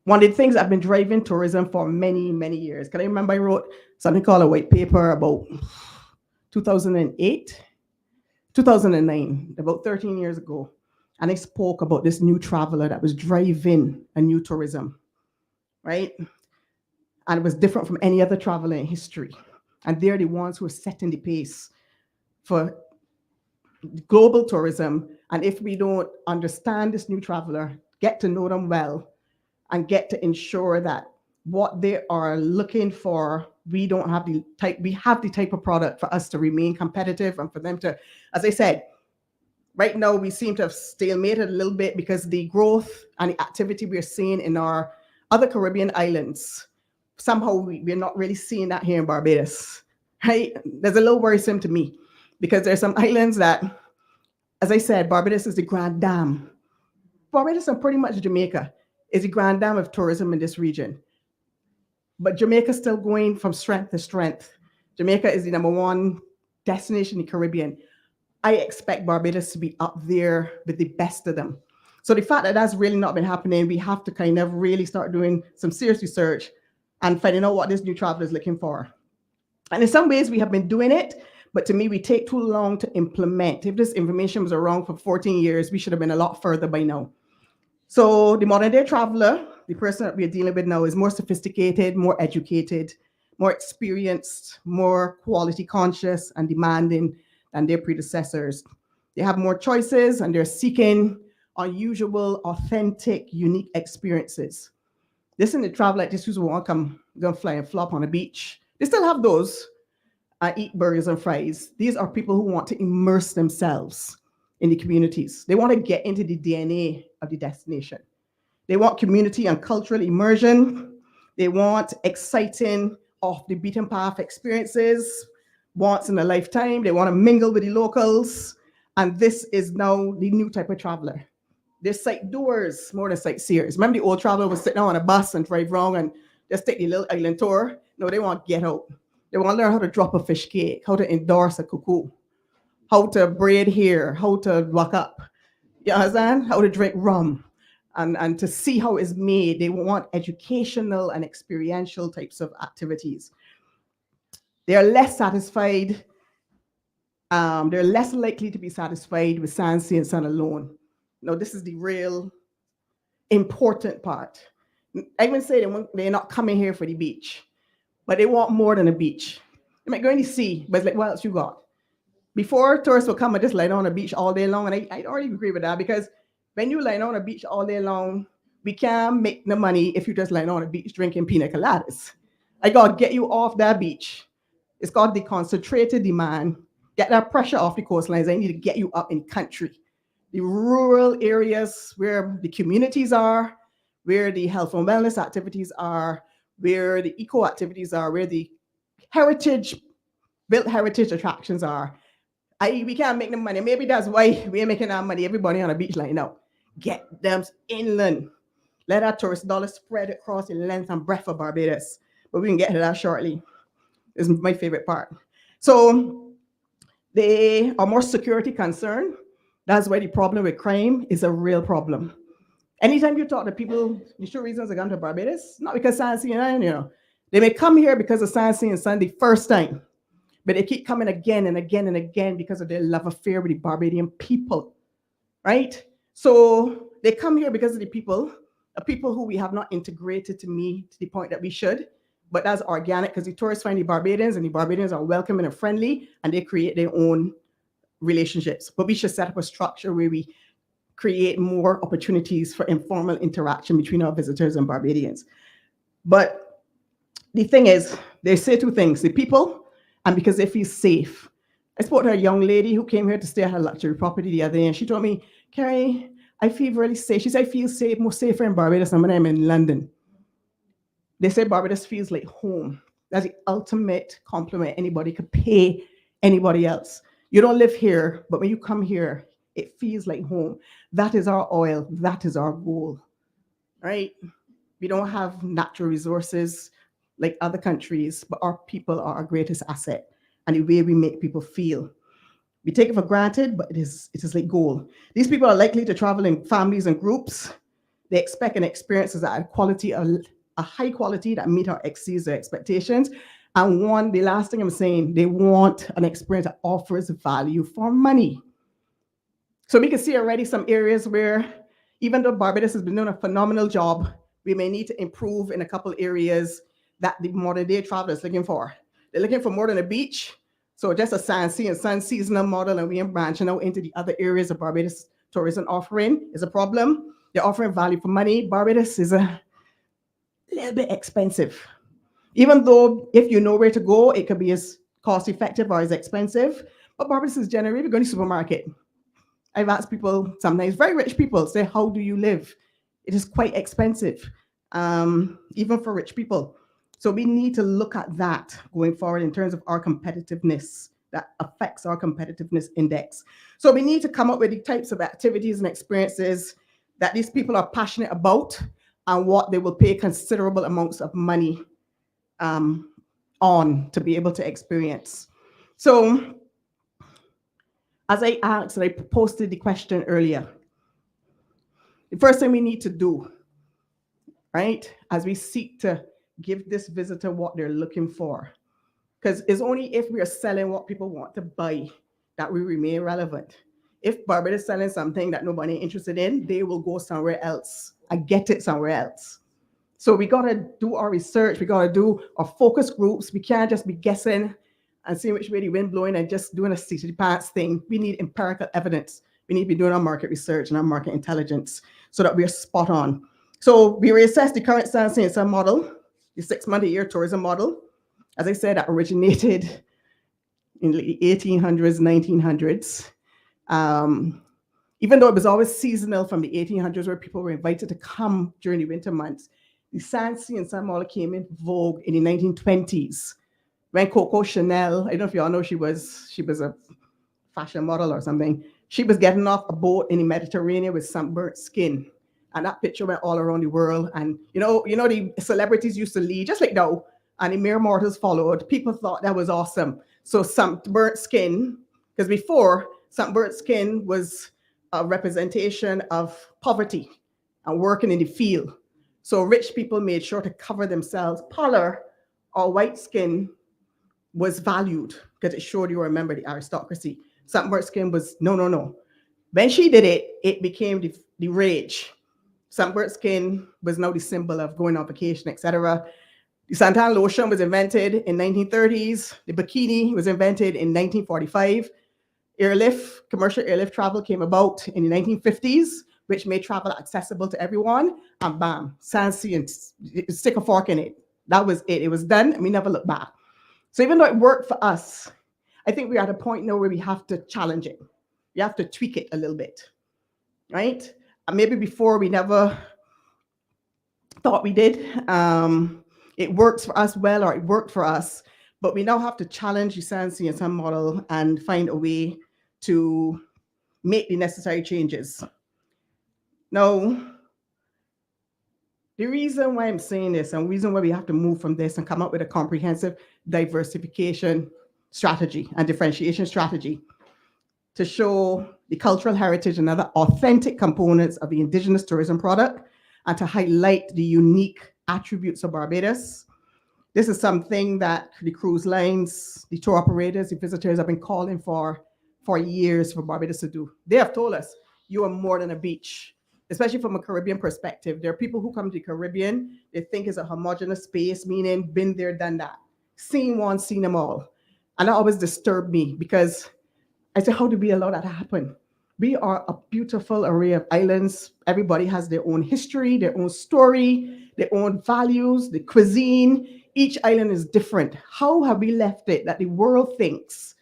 One of the things I've been driving tourism for many, many years. Can I remember I wrote something called a white paper about 2008, 2009, about 13 years ago. And I spoke about this new traveler that was driving a new tourism, right? And it was different from any other traveler in history. And they're the ones who are setting the pace for global tourism. And if we don't understand this new traveler, get to know them well, and get to ensure that what they are looking for, we have the type of product for us to remain competitive and for them to, as I said, right now we seem to have stalemated a little bit because the growth and the activity we're seeing in our other Caribbean islands, somehow we're not really seeing that here in Barbados, right? There's a little worrisome to me because there's some islands that, as I said, Barbados is the grand dam. Barbados and pretty much Jamaica is the grand dam of tourism in this region. But Jamaica is still going from strength to strength. Jamaica is the #1 destination in the Caribbean. I expect Barbados to be up there with the best of them. So the fact that that's really not been happening, we have to kind of really start doing some serious research and finding out what this new traveler is looking for. And in some ways we have been doing it, but to me, we take too long to implement. If this information was around for 14 years, we should have been a lot further by now. So the modern day traveler, the person that we're dealing with now, is more sophisticated, more educated, more experienced, more quality conscious and demanding than their predecessors. They have more choices and they're seeking unusual, authentic, unique experiences. This isn't the traveler like this who's want to come, gonna fly and flop on a beach. They still have those, eat burgers and fries. These are people who want to immerse themselves in the communities. They want to get into the DNA of the destination. They want community and cultural immersion. They want exciting, off the beaten path experiences, once in a lifetime. They want to mingle with the locals. And this is now the new type of traveler. They're sightdoers more than sightseers. Remember the old traveler was sitting on a bus and drive around and just take the little island tour? No, they want to get out. They want to learn how to drop a fish cake, how to endorse a cuckoo, how to braid hair, how to walk up, you understand? How to drink rum, and to see how it's made. They want educational and experiential types of activities. They are less satisfied. They're less likely to be satisfied with sand, sea, and sun alone. Now, this is the real important part. I even say they're not coming here for the beach, but they want more than a beach. They might go in the sea, but it's like, what else you got? Before, tourists will come and just lie down on the beach all day long. And I already agree with that, because when you lie down on the beach all day long We can't make the money if you just lying on a beach drinking pina coladas. I gotta get you off that beach. It's called the concentrated demand. Get that pressure off the coastlines. I need to get you up in country. The rural areas where the communities are, where the health and wellness activities are, where the eco activities are, where the built heritage attractions are. We can't make the money. Maybe that's why we're making our money. Everybody on the beach line now. Get them inland. Let our tourist dollars spread across the length and breadth of Barbados. But we can get to that shortly. This is my favorite part. So they are more security concerned. That's why the problem with crime is a real problem. Anytime you talk to people, the true reasons they come to Barbados, not because science and they may come here because of science and sun the first time, but they keep coming again and again and again because of their love affair with the Barbadian people, right? So they come here because of the people who we have not integrated to the point that we should, but that's organic because the tourists find the Barbadians and the Barbadians are welcoming and friendly and they create their own relationships. But we should set up a structure where we create more opportunities for informal interaction between our visitors and Barbadians. But the thing is, they say two things, the people and because they feel safe. I spoke to a young lady who came here to stay at her luxury property the other day, and she told me, Kerry, I feel really safe. She said, I feel safe, more safer in Barbados than when I'm in London. They say Barbados feels like home. That's the ultimate compliment anybody could pay anybody else. You don't live here, but when you come here, it feels like home. That is our oil. That is our goal, right? We don't have natural resources like other countries, but our people are our greatest asset and the way we make people feel. We take it for granted, but it is like gold. These people are likely to travel in families and groups. They expect an experience at a high quality that meet or exceeds their expectations. And the last thing I'm saying, they want an experience that offers value for money. So we can see already some areas where, even though Barbados has been doing a phenomenal job, we may need to improve in a couple areas that the modern day traveler is looking for. They're looking for more than a beach. So just a sun seasonal model, and we are branching out into the other areas of Barbados tourism offering is a problem. They're offering value for money. Barbados is a little bit expensive. Even though if you know where to go, it could be as cost effective or as expensive. But Barbados is generally, we go to the supermarket. I've asked people, sometimes very rich people, say, how do you live? It is quite expensive, even for rich people. So we need to look at that going forward in terms of our competitiveness that affects our competitiveness index. So we need to come up with the types of activities and experiences that these people are passionate about and what they will pay considerable amounts of money on to be able to experience. So as I asked, and I posted the question earlier, the first thing we need to do, right, as we seek to give this visitor what they're looking for, because it's only if we are selling what people want to buy that we remain relevant. If Barbados is selling something that nobody is interested in, they will go somewhere else and get it somewhere else. So we got to do our research. We got to do our focus groups. We can't just be guessing and seeing which way the wind blowing and just doing a seat of the pants thing. We need empirical evidence. We need to be doing our market research and our market intelligence so that we're spot on. So we reassess the current science model, the 6-month-a-year tourism model. As I said, that originated in the 1800s, 1900s. Even though it was always seasonal from the 1800s where people were invited to come during the winter months, the science model came in vogue in the 1920s when Coco Chanel, I don't know if you all know, she was a fashion model or something. She was getting off a boat in the Mediterranean with sunburnt skin. And that picture went all around the world. And you know, the celebrities used to lead, just like now, and the mere mortals followed. People thought that was awesome. So sunburnt skin, because before, sunburnt skin was a representation of poverty and working in the field. So rich people made sure to cover themselves. Pallor or white skin was valued because it showed you were a member of the aristocracy. Sunburnt skin was no. When she did it, it became the rage. Sunburnt skin was now the symbol of going on vacation, etc. The suntan lotion was invented in 1930s. The bikini was invented in 1945. Commercial airlift travel came about in the 1950s which made travel accessible to everyone, and bam, Sansi and stick a fork in it. That was it. It was done, and we never looked back. So even though it worked for us, I think we're at a point now where we have to challenge it. We have to tweak it a little bit, right? And maybe before we never thought we did. It works for us well, or it worked for us, but we now have to challenge the Sansi and Sun model and find a way to make the necessary changes. Now, the reason why I'm saying this and the reason why we have to move from this and come up with a comprehensive diversification strategy and differentiation strategy to show the cultural heritage and other authentic components of the indigenous tourism product and to highlight the unique attributes of Barbados. This is something that the cruise lines, the tour operators, the visitors have been calling for years for Barbados to do. They have told us, you are more than a beach, especially from a Caribbean perspective. There are people who come to the Caribbean, they think it's a homogenous space, meaning been there, done that. Seen one, seen them all. And that always disturbed me because I said, how do we allow that to happen? We are a beautiful array of islands. Everybody has their own history, their own story, their own values, the cuisine. Each island is different. How have we left it that the world thinks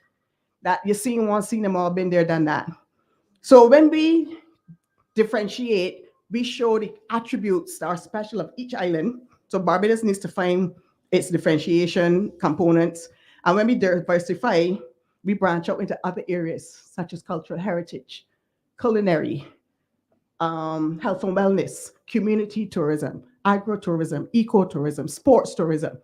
that you're seeing one, seen them all, been there, done that? So when we differentiate, we show the attributes that are special of each island. So Barbados needs to find its differentiation components. And when we diversify, we branch out into other areas such as cultural heritage, culinary, health and wellness, community tourism, agro-tourism, eco-tourism, sports tourism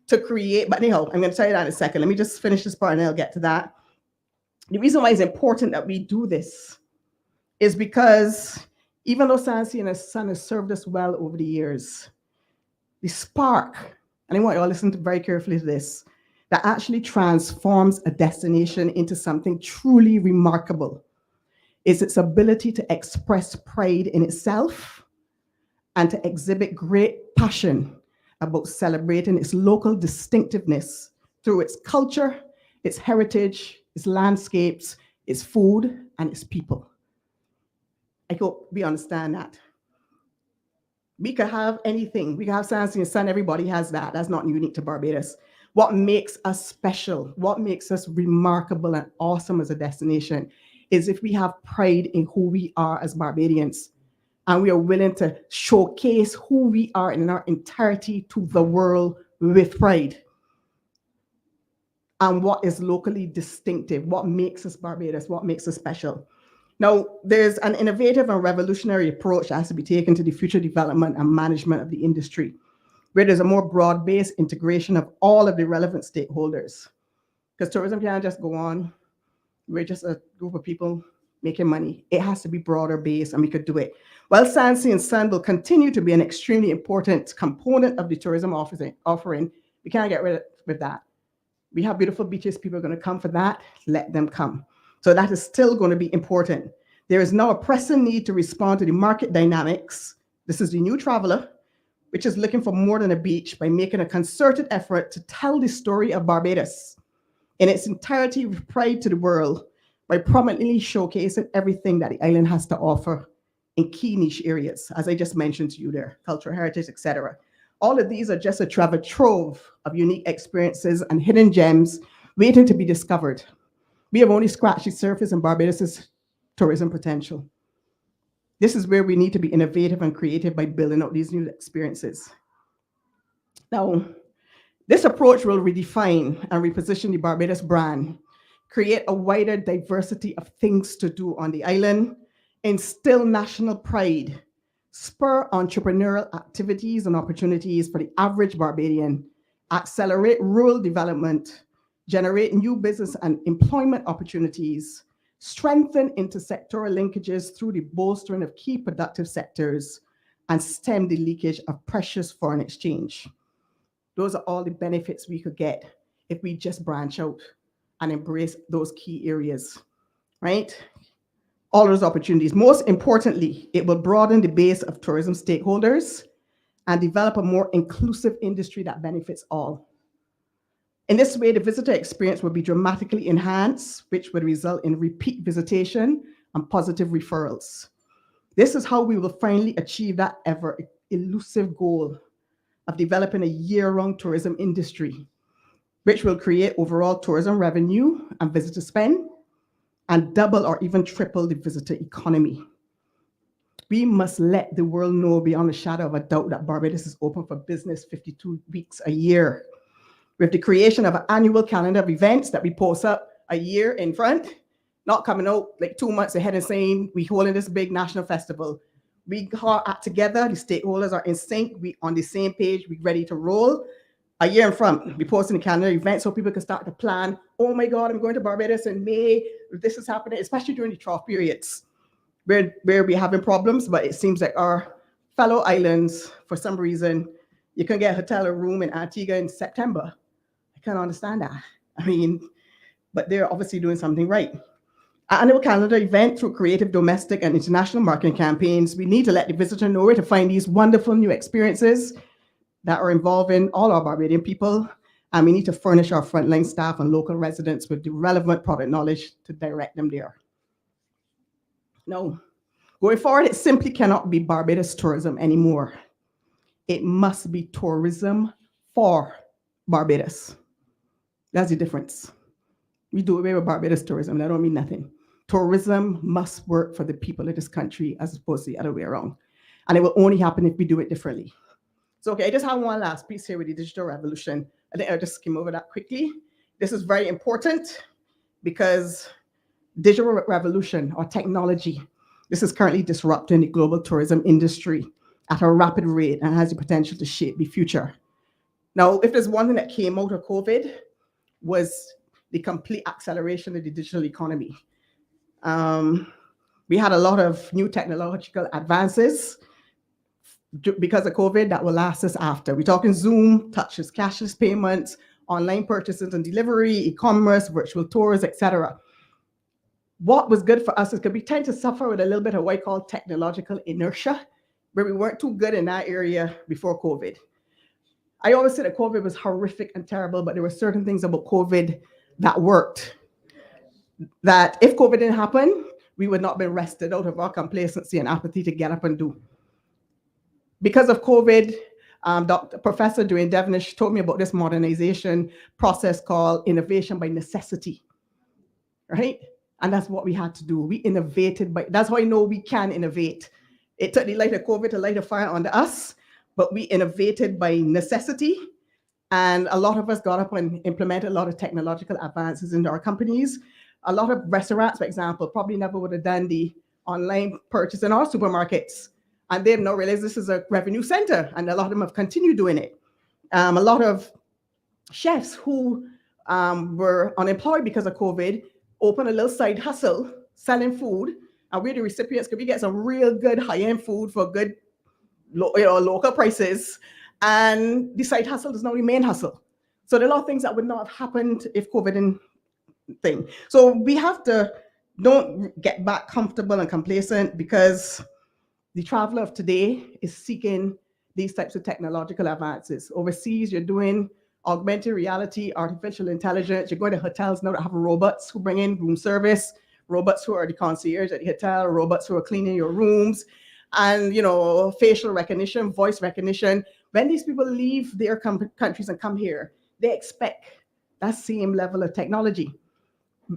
to create, but anyhow, I'm going to tell you that in a second. Let me just finish this part and I'll get to that. The reason why it's important that we do this is because even though Sansi and the Sun has served us well over the years, the spark, and I want you all to listen very carefully to this, that actually transforms a destination into something truly remarkable is its ability to express pride in itself and to exhibit great passion about celebrating its local distinctiveness through its culture, its heritage, its landscapes, its food, and its people. I hope we understand that. We could have anything. We could have Sansi and Sun. Everybody has that. That's not unique to Barbados. What makes us special, what makes us remarkable and awesome as a destination is if we have pride in who we are as Barbadians and we are willing to showcase who we are in our entirety to the world with pride. And what is locally distinctive, what makes us Barbados, what makes us special. Now, there's an innovative and revolutionary approach that has to be taken to the future development and management of the industry, where there's a more broad-based integration of all of the relevant stakeholders. Because tourism can't just go on, we're just a group of people making money. It has to be broader based and we could do it. While Sansi and Sun will continue to be an extremely important component of the tourism offering, we can't get rid of that. We have beautiful beaches, people are gonna come for that, let them come. So that is still gonna be important. There is now a pressing need to respond to the market dynamics. This is the new traveler, which is looking for more than a beach by making a concerted effort to tell the story of Barbados in its entirety with pride to the world by prominently showcasing everything that the island has to offer in key niche areas, as I just mentioned to you there, cultural heritage, etc. All of these are just a treasure trove of unique experiences and hidden gems waiting to be discovered. We have only scratched the surface in Barbados's tourism potential. This is where we need to be innovative and creative by building out these new experiences. Now, this approach will redefine and reposition the Barbados brand, create a wider diversity of things to do on the island, instill national pride, spur entrepreneurial activities and opportunities for the average Barbadian, accelerate rural development, generate new business and employment opportunities, strengthen intersectoral linkages through the bolstering of key productive sectors, and stem the leakage of precious foreign exchange. Those are all the benefits we could get if we just branch out and embrace those key areas, right? All those opportunities. Most importantly, it will broaden the base of tourism stakeholders and develop a more inclusive industry that benefits all. In this way, the visitor experience will be dramatically enhanced, which would result in repeat visitation and positive referrals. This is how we will finally achieve that ever elusive goal of developing a year-round tourism industry, which will create overall tourism revenue and visitor spend, and double or even triple the visitor economy. We must let the world know beyond a shadow of a doubt that Barbados is open for business 52 weeks a year. With the creation of an annual calendar of events that we post up a year in front, not coming out like 2 months ahead and saying we holding this big national festival. We are together, the stakeholders are in sync, we on the same page, we ready to roll. A year in front, we posting the calendar event so people can start to plan. Oh my God, I'm going to Barbados in May. This is happening, especially during the trough periods where we're having problems, but it seems like our fellow islands, for some reason, you can get a hotel or room in Antigua in September. I can't understand that. I mean, but they're obviously doing something right. Our annual calendar event through creative domestic and international marketing campaigns, we need to let the visitor know where to find these wonderful new experiences that are involving all our Barbadian people, and we need to furnish our frontline staff and local residents with the relevant product knowledge to direct them there. No, going forward, it simply cannot be Barbados tourism anymore. It must be tourism for Barbados. That's the difference. We do away with Barbados tourism, that don't mean nothing. Tourism must work for the people of this country as opposed to the other way around. And it will only happen if we do it differently. So, okay, I just have one last piece here with the digital revolution. I think I'll just skim over that quickly. This is very important because digital revolution or technology, this is currently disrupting the global tourism industry at a rapid rate and has the potential to shape the future. Now, if there's one thing that came out of COVID was the complete acceleration of the digital economy. We had a lot of new technological advances because of COVID that will last us after. We're talking Zoom, touchless, cashless payments, online purchases and delivery, e-commerce, virtual tours, etc. What was good for us is because we tend to suffer with a little bit of what I call technological inertia, where we weren't too good in that area before COVID. I always say that COVID was horrific and terrible, but there were certain things about COVID that worked. That if COVID didn't happen, we would not have been rested out of our complacency and apathy to get up and do. Because of COVID, Professor Dwayne Devenish told me about this modernization process called innovation by necessity, right? And that's what we had to do. We innovated that's how I know we can innovate. It took the light of COVID to light a fire under us, but we innovated by necessity. And a lot of us got up and implemented a lot of technological advances into our companies. A lot of restaurants, for example, probably never would have done the online purchase in our supermarkets. And they've now realized this is a revenue center, and a lot of them have continued doing it. A lot of chefs who were unemployed because of COVID opened a little side hustle selling food, and we're the recipients because we get some real good high-end food for good local prices, and the side hustle is now the main hustle. So there are a lot of things that would not have happened if COVID didn't thing. So we have to don't get back comfortable and complacent, because the traveler of today is seeking these types of technological advances. Overseas, you're doing augmented reality, artificial intelligence. You're going to hotels now that have robots who bring in room service, robots who are the concierge at the hotel, robots who are cleaning your rooms, and facial recognition, voice recognition. When these people leave their countries and come here, they expect that same level of technology.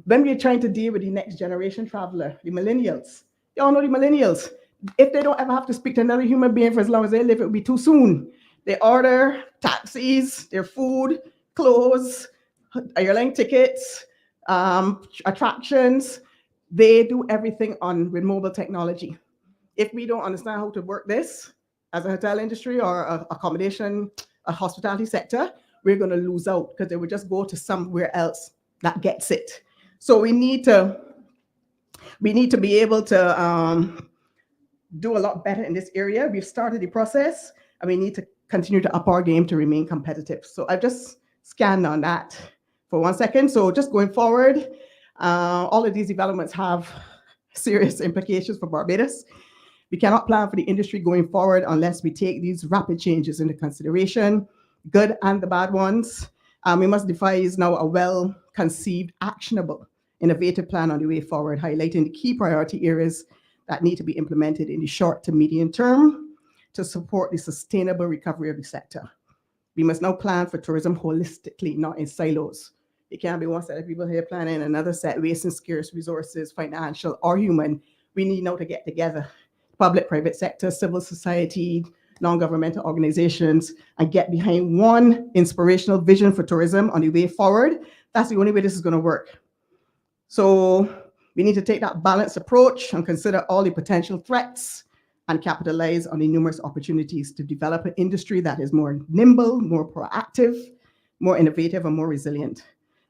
When we're trying to deal with the next generation traveler, the millennials, you all know the millennials. If they don't ever have to speak to another human being for as long as they live, it will be too soon. They order taxis, their food, clothes, airline tickets, attractions. They do everything with mobile technology. If we don't understand how to work this as a hotel industry or accommodation, a hospitality sector, we're going to lose out, because they would just go to somewhere else that gets it. So we need to be able to do a lot better in this area. We've started the process, and we need to continue to up our game to remain competitive. So I've just scanned on that for 1 second. So just going forward, all of these developments have serious implications for Barbados. We cannot plan for the industry going forward unless we take these rapid changes into consideration, good and the bad ones. We must devise now a well-conceived, actionable, innovative plan on the way forward, highlighting the key priority areas that need to be implemented in the short to medium term to support the sustainable recovery of the sector. We must now plan for tourism holistically, not in silos. It can't be one set of people here planning, another set wasting scarce resources, financial or human. We need now to get together, public, private sector, civil society, non-governmental organizations, and get behind one inspirational vision for tourism on the way forward. That's the only way this is going to work. So we need to take that balanced approach and consider all the potential threats and capitalize on the numerous opportunities to develop an industry that is more nimble, more proactive, more innovative, and more resilient,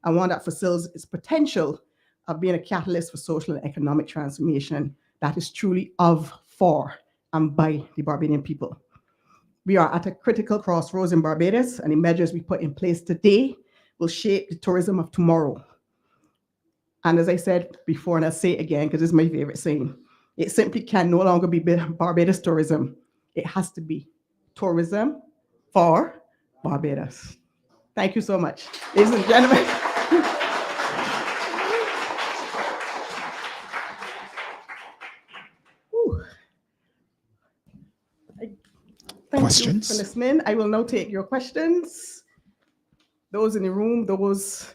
and one that fulfills its potential of being a catalyst for social and economic transformation that is truly of, for, and by the Barbadian people. We are at a critical crossroads in Barbados, and the measures we put in place today will shape the tourism of tomorrow. And as I said before, and I'll say it again because it's my favorite saying, it simply can no longer be Barbados tourism. It has to be tourism for Barbados. Thank you so much, ladies and gentlemen. Thank Questions? you for listening. I will now take your questions. Those in the room, those.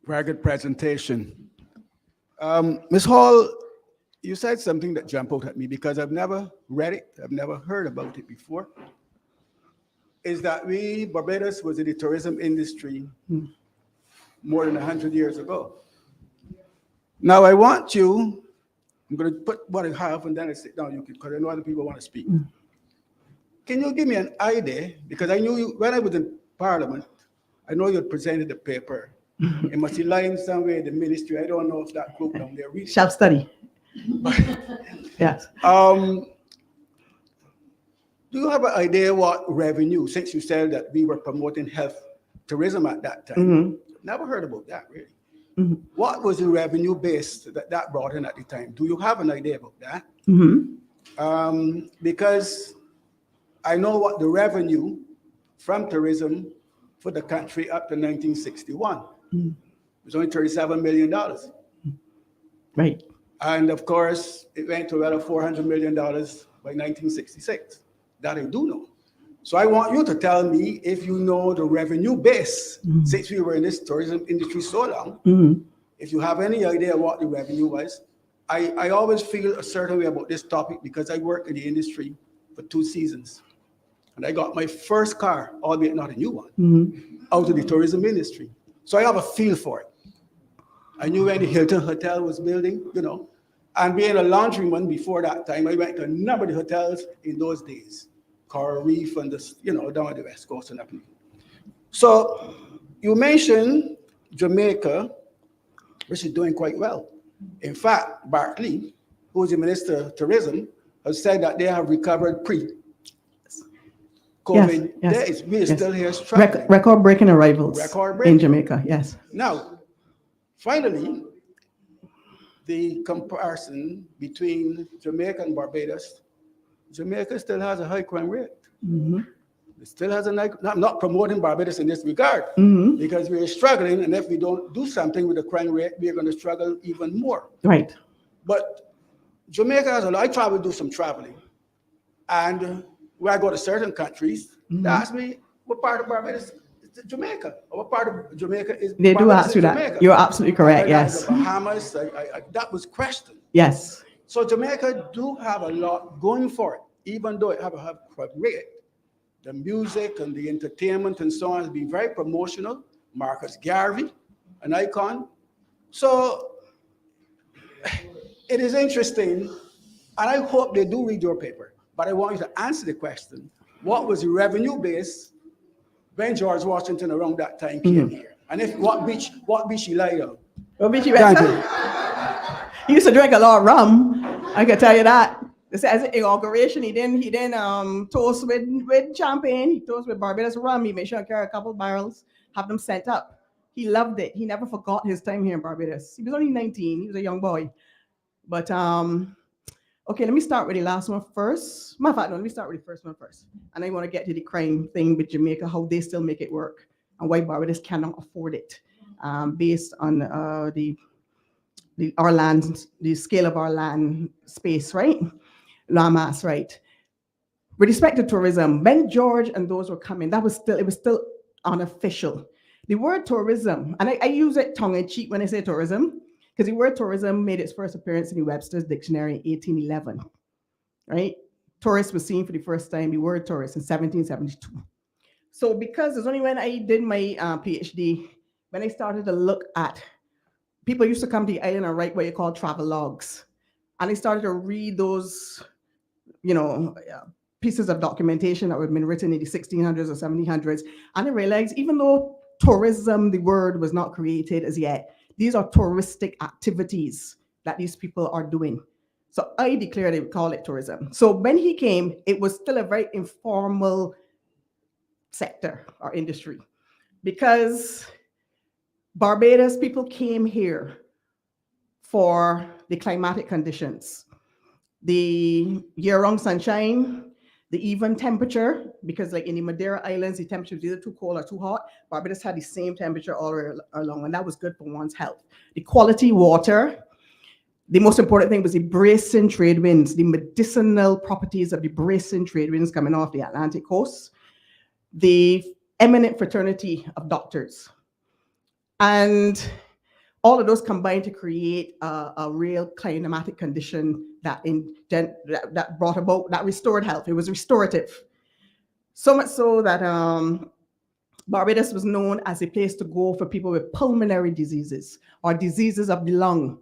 Very good presentation. Ms. Hall, you said something that jumped out at me because I've never read it, I've never heard about it before. Is that Barbados was in the tourism industry more than 100 years ago. Now I want you, I'm going to put what I have and then I sit down, because I know other people want to speak. Can you give me an idea? Because I knew you, when I was in Parliament, I know you had presented the paper. It must be lying somewhere in the ministry. I don't know if that group down there reads. Shall study. Yes. Do you have an idea what revenue, since you said that we were promoting health tourism at that time? Never heard about that, really. What was the revenue base that brought in at the time? Do you have an idea about that? Because I know what the revenue from tourism for the country up to 1961. It was only $37 million. Right. And of course, it went to about $400 million by 1966. That I do know. So I want you to tell me if you know the revenue base, since we were in this tourism industry so long, if you have any idea what the revenue was. I always feel a certain way about this topic because I worked in the industry for 2 seasons. And I got my first car, albeit not a new one, out of the tourism industry. So I have a feel for it. I knew when the Hilton Hotel was building, and being a laundryman before that time, I went to a number of the hotels in those days, Coral Reef and down at the West Coast and up. So you mentioned Jamaica, which is doing quite well. In fact, Bartley, who is the Minister of Tourism, has said that they have recovered COVID. Yes. We are still here struggling. Record-breaking arrivals in Jamaica, yes. Now, finally, the comparison between Jamaica and Barbados, Jamaica still has a high crime rate. It still has a high, I'm not promoting Barbados in this regard, because we're struggling, and if we don't do something with the crime rate, we're going to struggle even more. Right. But Jamaica has a lot. I travel, do some traveling, and when I go to certain countries, they ask me, what part of Barbados is Jamaica? Or what part of Jamaica is They Barbados do ask you Jamaica? that. You're absolutely correct, yes. The Bahamas, that was questioned. Yes. So Jamaica do have a lot going for it, even though it have a high rate. The music and the entertainment and so on has been very promotional. Marcus Garvey, an icon. So it is interesting, and I hope they do read your paper. But I want you to answer the question, what was the revenue base when George Washington around that time came here? And if what beach he lied on? What beach he went to? He used to drink a lot of rum, I can tell you that. This as an inauguration, he didn't toast with champagne, he toast with Barbados rum. He made sure to carry a couple barrels, have them sent up. He loved it. He never forgot his time here in Barbados. He was only 19, he was a young boy. But okay, let me start with the last one first. Matter of fact, no, let me start with the first one first. And I want to get to the crime thing with Jamaica, how they still make it work, and why Barbados cannot afford it, based on the our land, the scale of our land space, right? Land mass, right? With respect to tourism, when George and those were coming, it was still unofficial. The word tourism, and I use it tongue in cheek when I say tourism, because the word tourism made its first appearance in the Webster's Dictionary in 1811, right? Tourist was seen for the first time, the word tourist, in 1772. So because it's only when I did my PhD, when I started to look at, people used to come to the island and write what you call travel logs. And I started to read those, pieces of documentation that had been written in the 1600s or 1700s. And I realized, even though tourism, the word, was not created as yet, these are touristic activities that these people are doing. So I declared they would call it tourism. So when he came, it was still a very informal sector or industry, because Barbados people came here for the climatic conditions, the year-round sunshine, the even temperature, because like in the Madeira Islands, the temperature was either too cold or too hot. Barbados had the same temperature all along, and that was good for one's health. The quality water, the most important thing was the bracing trade winds, the medicinal properties of the bracing trade winds coming off the Atlantic coast, the eminent fraternity of doctors. And all of those combined to create a real climatic condition that brought about, that restored health. It was restorative. So much so that Barbados was known as a place to go for people with pulmonary diseases or diseases of the lung.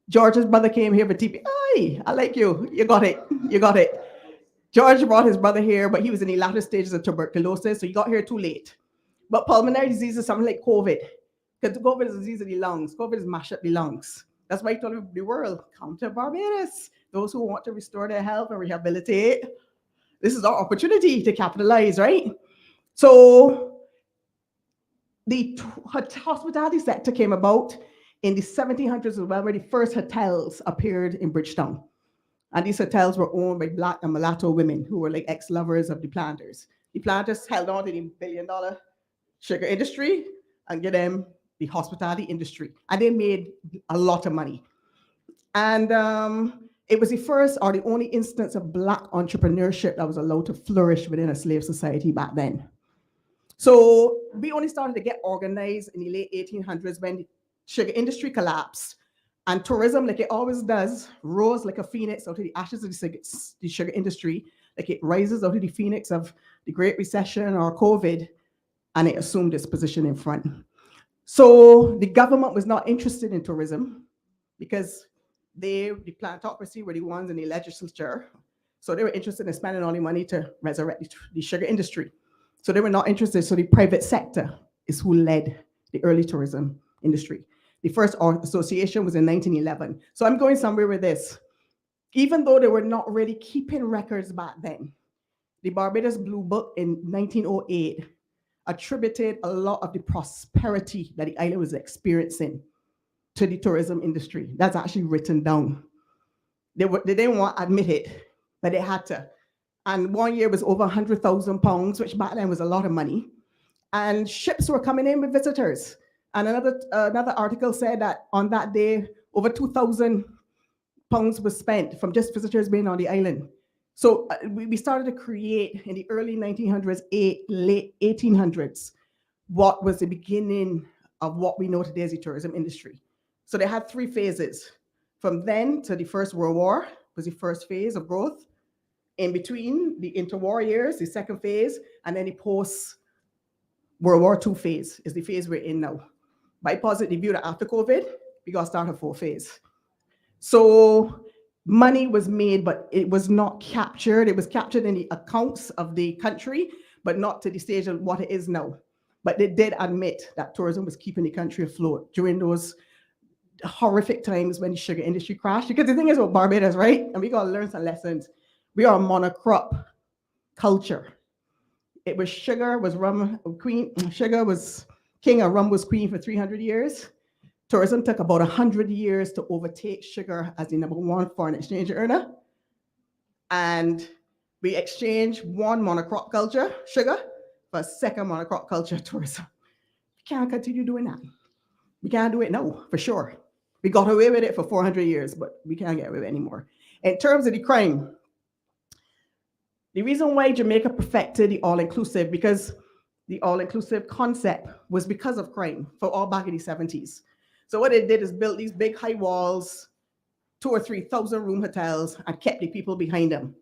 George's brother came here for TB. Hey, I like you. You got it. You got it. George brought his brother here, but he was in the latter stages of tuberculosis, so he got here too late. But pulmonary disease is something like COVID. Because COVID is a disease of the lungs. COVID is mash up the lungs. That's why I told the world, come to Barbados. Those who want to restore their health and rehabilitate, this is our opportunity to capitalize, right? So the hospitality sector came about in the 1700s as well, where the first hotels appeared in Bridgetown. And these hotels were owned by Black and mulatto women who were like ex-lovers of the planters. The planters held on to the billion-dollar sugar industry and get them the hospitality industry. And they made a lot of money. And it was the first or the only instance of Black entrepreneurship that was allowed to flourish within a slave society back then. So we only started to get organized in the late 1800s when the sugar industry collapsed. And tourism, like it always does, rose like a phoenix out of the ashes of the sugar industry, like it rises out of the phoenix of the Great Recession or COVID, and it assumed its position in front. So the government was not interested in tourism because the plantocracy were the ones in the legislature. So they were interested in spending all the money to resurrect the sugar industry. So they were not interested. So the private sector is who led the early tourism industry. The first association was in 1911. So I'm going somewhere with this. Even though they were not really keeping records back then, the Barbados Blue Book in 1908 attributed a lot of the prosperity that the island was experiencing to the tourism industry. That's actually written down. They didn't want to admit it, but they had to. And one year was over 100,000 pounds, which back then was a lot of money. And ships were coming in with visitors. And another article said that on that day, over 2,000 pounds was spent from just visitors being on the island. So we started to create in the early 1900s, late 1800s, what was the beginning of what we know today as the tourism industry. So they had 3 phases. From then to the First World War was the first phase of growth. In between, the interwar years, the second phase, and then the post-World War II phase is the phase we're in now. By positive view that after COVID, we got to start a 4th phase. So money was made, but it was not captured. It was captured in the accounts of the country, but not to the stage of what it is now. But they did admit that tourism was keeping the country afloat during those horrific times when the sugar industry crashed. Because the thing is with Barbados, right? And we got to learn some lessons. We are a monocrop culture. It was sugar was rum queen, sugar was king and rum was queen for 300 years. Tourism took about 100 years to overtake sugar as the #1 foreign exchange earner. And we exchanged one monocrop culture, sugar, for a second monocrop culture, tourism. We can't continue doing that. We can't do it now, for sure. We got away with it for 400 years, but we can't get away with it anymore. In terms of the crime, the reason why Jamaica perfected the all-inclusive, because the all-inclusive concept was because of crime for all back in the 70s. So what they did is build these big high walls, 2,000 or 3,000 room hotels, and kept the people behind them.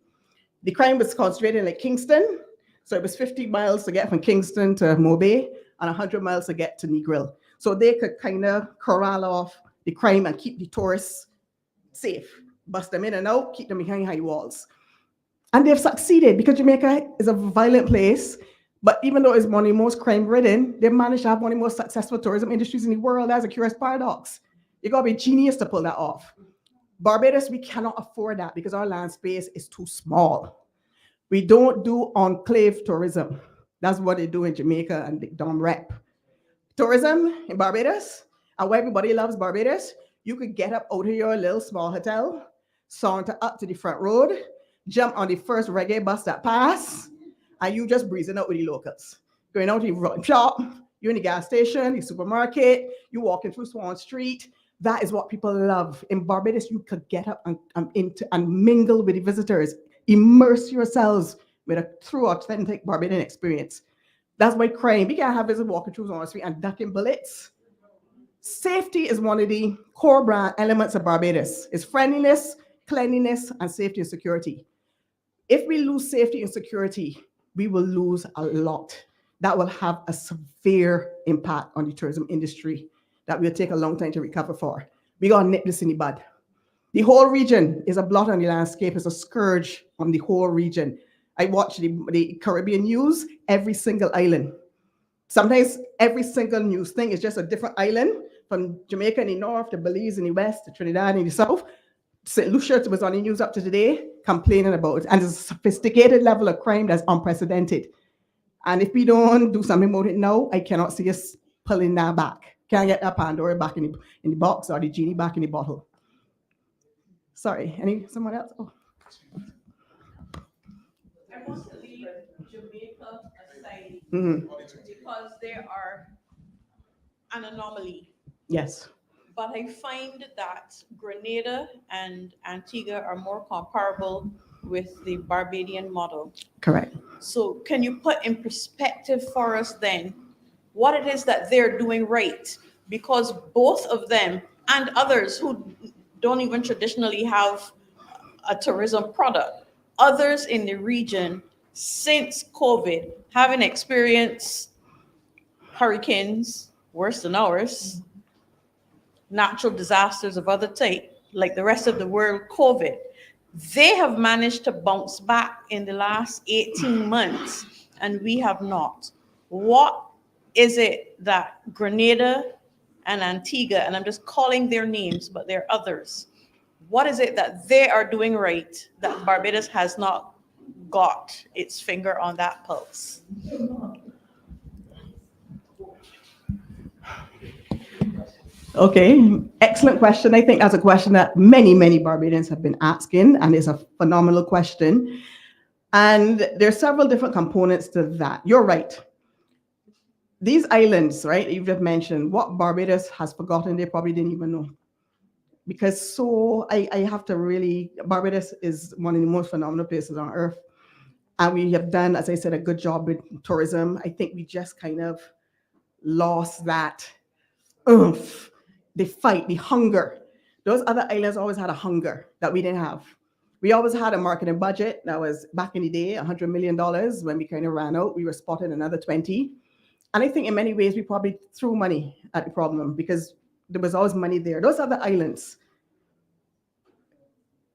The crime was concentrated in like Kingston, so it was 50 miles to get from Kingston to Mobay and 100 miles to get to Negril. So they could kind of corral off the crime and keep the tourists safe, bust them in and out, keep them behind high walls. And they've succeeded because Jamaica is a violent place, but even though it's one of the most crime-ridden, they've managed to have one of the most successful tourism industries in the world. That's a curious paradox. You gotta be a genius to pull that off. Barbados, we cannot afford that because our land space is too small. We don't do enclave tourism. That's what they do in Jamaica and the Dom Rep. Tourism in Barbados, and why everybody loves Barbados, you could get up out of your little small hotel, saunter up to the front road, jump on the first reggae bus that pass, and you just breezing out with the locals. Going out to the shop, you're in the gas station, the supermarket, you walking through Swan Street. That is what people love. In Barbados, you could get up and mingle with the visitors, immerse yourselves with a true, authentic Barbadian experience. That's why crime, we can't have visitors walking through Swan Street and ducking bullets. Safety is one of the core brand elements of Barbados. It's friendliness, cleanliness, and safety and security. If we lose safety and security, we will lose a lot. That will have a severe impact on the tourism industry that will take a long time to recover for. We gotta nip this in the bud. The whole region is a blot on the landscape, it's a scourge on the whole region. I watch the Caribbean news, every single island. Sometimes every single news thing is just a different island, from Jamaica in the north to Belize in the west to Trinidad in the south. St. Lucia was on the news up to today complaining about it. And there's a sophisticated level of crime that's unprecedented. And if we don't do something about it now, I cannot see us pulling that back. Can't get that Pandora back in the box or the genie back in the bottle. Sorry, someone else? Oh. I want to leave Jamaica aside because they are an anomaly. Yes. But I find that Grenada and Antigua are more comparable with the Barbadian model. Correct. So can you put in perspective for us then what it is that they're doing right? Because both of them and others who don't even traditionally have a tourism product, others in the region since COVID having experienced hurricanes worse than ours, natural disasters of other type, like the rest of the world, COVID, they have managed to bounce back in the last 18 months, and we have not. What is it that Grenada and Antigua, and I'm just calling their names, but there are others, what is it that they are doing right that Barbados has not got its finger on that pulse? Okay, excellent question. I think that's a question that many, many Barbadians have been asking, and it's a phenomenal question. And there's several different components to that. You're right. These islands, right, you've just mentioned, what Barbados has forgotten, they probably didn't even know. Because I have to really, Barbados is one of the most phenomenal places on earth. And we have done, as I said, a good job with tourism. I think we just kind of lost that oomph, the fight, the hunger. Those other islands always had a hunger that we didn't have. We always had a marketing budget that was, back in the day, $100 million. When we kind of ran out, we were spotted another 20. And I think in many ways, we probably threw money at the problem because there was always money there. Those other islands,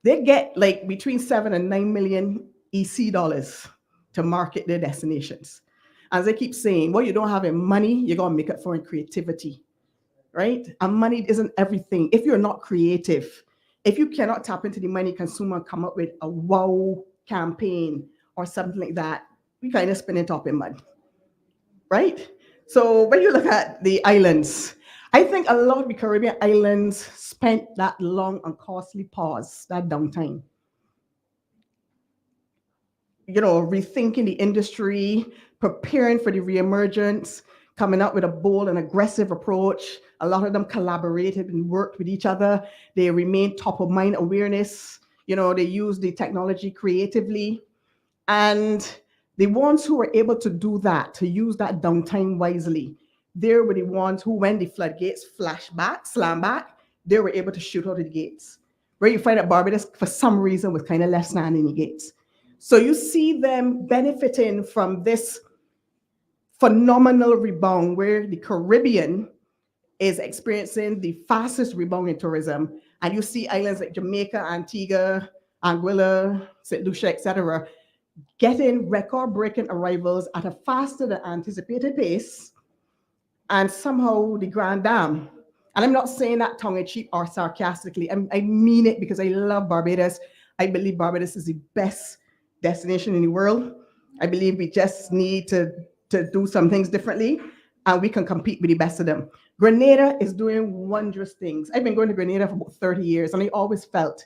they get like between 7 and 9 million EC dollars to market their destinations. As I keep saying, what you don't have in money, you're going to make it for in creativity, right? And money isn't everything. If you're not creative, if you cannot tap into the money consumer and come up with a wow campaign or something like that, we kind of spin it up in mud, right? So when you look at the islands, I think a lot of the Caribbean islands spent that long and costly pause, that downtime. You know, rethinking the industry, preparing for the reemergence, coming up with a bold and aggressive approach. A lot of them collaborated and worked with each other. They remained top of mind awareness. They use the technology creatively. And the ones who were able to do that, to use that downtime wisely, they were the ones who, when the floodgates slam back, they were able to shoot out of the gates. Where you find that Barbados, for some reason, was kind of left standing in the gates. So you see them benefiting from this phenomenal rebound where the Caribbean is experiencing the fastest rebound in tourism. And you see islands like Jamaica, Antigua, Anguilla, St. Lucia, etc., getting record-breaking arrivals at a faster than anticipated pace, and somehow the Grand Dam. And I'm not saying that tongue-in-cheek or sarcastically. I mean it because I love Barbados. I believe Barbados is the best destination in the world. I believe we just need to do some things differently, and we can compete with the best of them. Grenada is doing wondrous things. I've been going to Grenada for about 30 years, and I always felt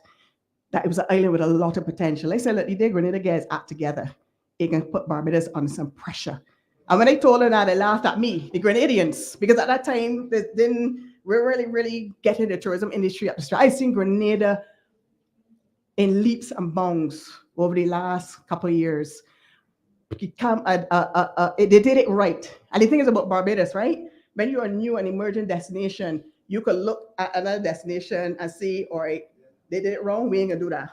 that it was an island with a lot of potential. I said, look, the day Grenada gets act together, it can put Barbados under some pressure. And when I told her that, they laughed at me, the Grenadians, because at that time, they didn't really get in the tourism industry at the start. I've seen Grenada in leaps and bounds over the last couple of years. They did it right. And the thing is about Barbados, right? When you're a new and emerging destination, you could look at another destination and say, all right, they did it wrong, we ain't gonna do that.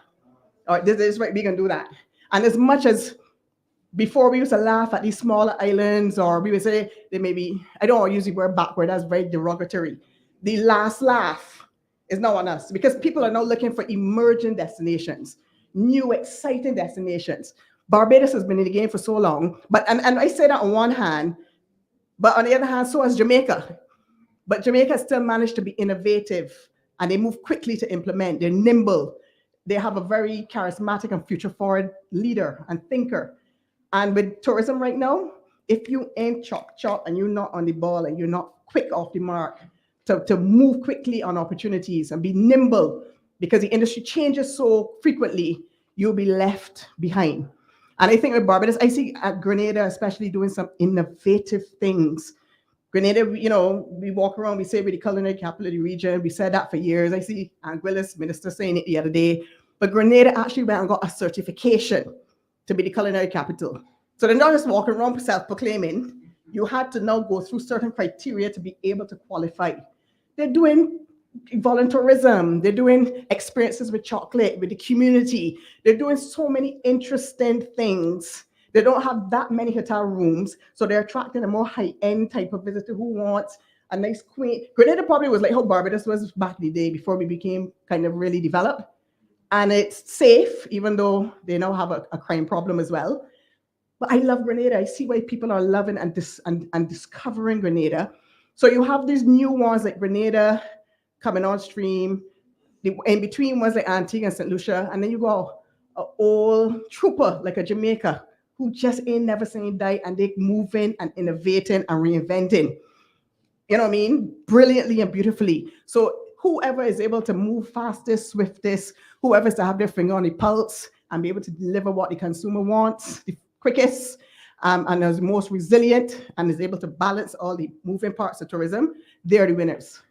Or this is right, we gonna do that. And as much as before we used to laugh at these smaller islands, or we would say they may be, I don't want to use the word backward, that's very derogatory. The last laugh is now on us because people are now looking for emerging destinations, new, exciting destinations. Barbados has been in the game for so long, and I say that on one hand, but on the other hand, so has Jamaica. But Jamaica still managed to be innovative, and they move quickly to implement. They're nimble. They have a very charismatic and future-forward leader and thinker. And with tourism right now, if you ain't chop and you're not on the ball and you're not quick off the mark to move quickly on opportunities and be nimble, because the industry changes so frequently, you'll be left behind. And I think with Barbados, I see at Grenada especially doing some innovative things. Grenada, we walk around, we say we're the culinary capital of the region. We said that for years. I see Anguilla's minister saying it the other day. But Grenada actually went and got a certification to be the culinary capital. So they're not just walking around self-proclaiming. You had to now go through certain criteria to be able to qualify. They're doing volunteerism. They're doing experiences with chocolate, with the community. They're doing so many interesting things. They don't have that many hotel rooms, so they're attracting a more high-end type of visitor who wants a nice quaint. Grenada probably was like how Barbados was back in the day before we became kind of really developed. And it's safe, even though they now have a crime problem as well. But I love Grenada. I see why people are loving and discovering Grenada. So you have these new ones like Grenada coming on stream. In between ones like Antigua and St. Lucia. And then you go an old trooper like a Jamaica who just ain't never seen die, and they moving and innovating and reinventing. You know what I mean? Brilliantly and beautifully. So whoever is able to move fastest, swiftest, whoever's to have their finger on the pulse and be able to deliver what the consumer wants, the quickest, and is most resilient and is able to balance all the moving parts of tourism, they're the winners.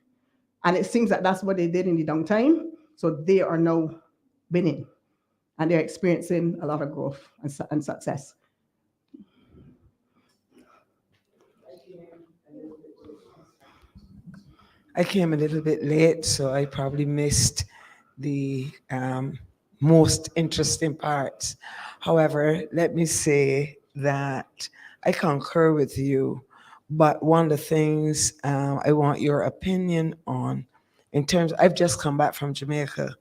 And it seems that that's what they did in the downtime. So they are now winning, and they're experiencing a lot of growth and success. I came a little bit late, so I probably missed the most interesting parts. However, let me say that I concur with you, but one of the things I want your opinion on, in terms, I've just come back from Jamaica,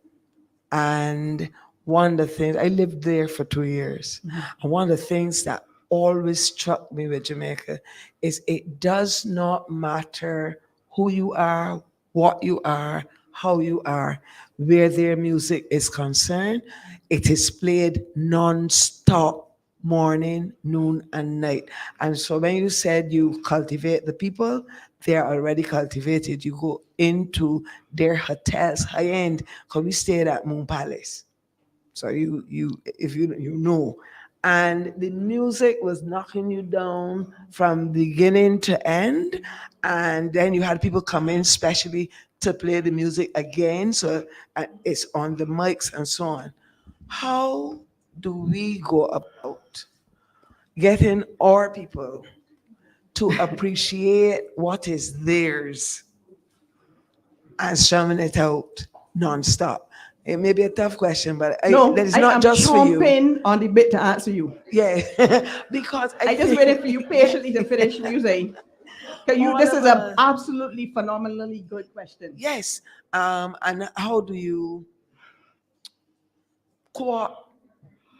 and one of the things, I lived there for 2 years, and one of the things that always struck me with Jamaica is it does not matter who you are, what you are, how you are, where their music is concerned, it is played non-stop, morning, noon, and night. And so when you said you cultivate the people, they're already cultivated. You go into their hotels, high-end, because we stayed at Moon Palace. So if you know, and the music was knocking you down from beginning to end, and then you had people come in specially to play the music again, so it's on the mics and so on. How do we go about getting our people to appreciate what is theirs and strumming it out nonstop? It may be a tough question, but No, that is I not am just for you. chomping on the bit to answer you. Yeah, because I just think waited for you patiently to finish music. all This of is an us- absolutely phenomenally good question. yes. And how do you co-op,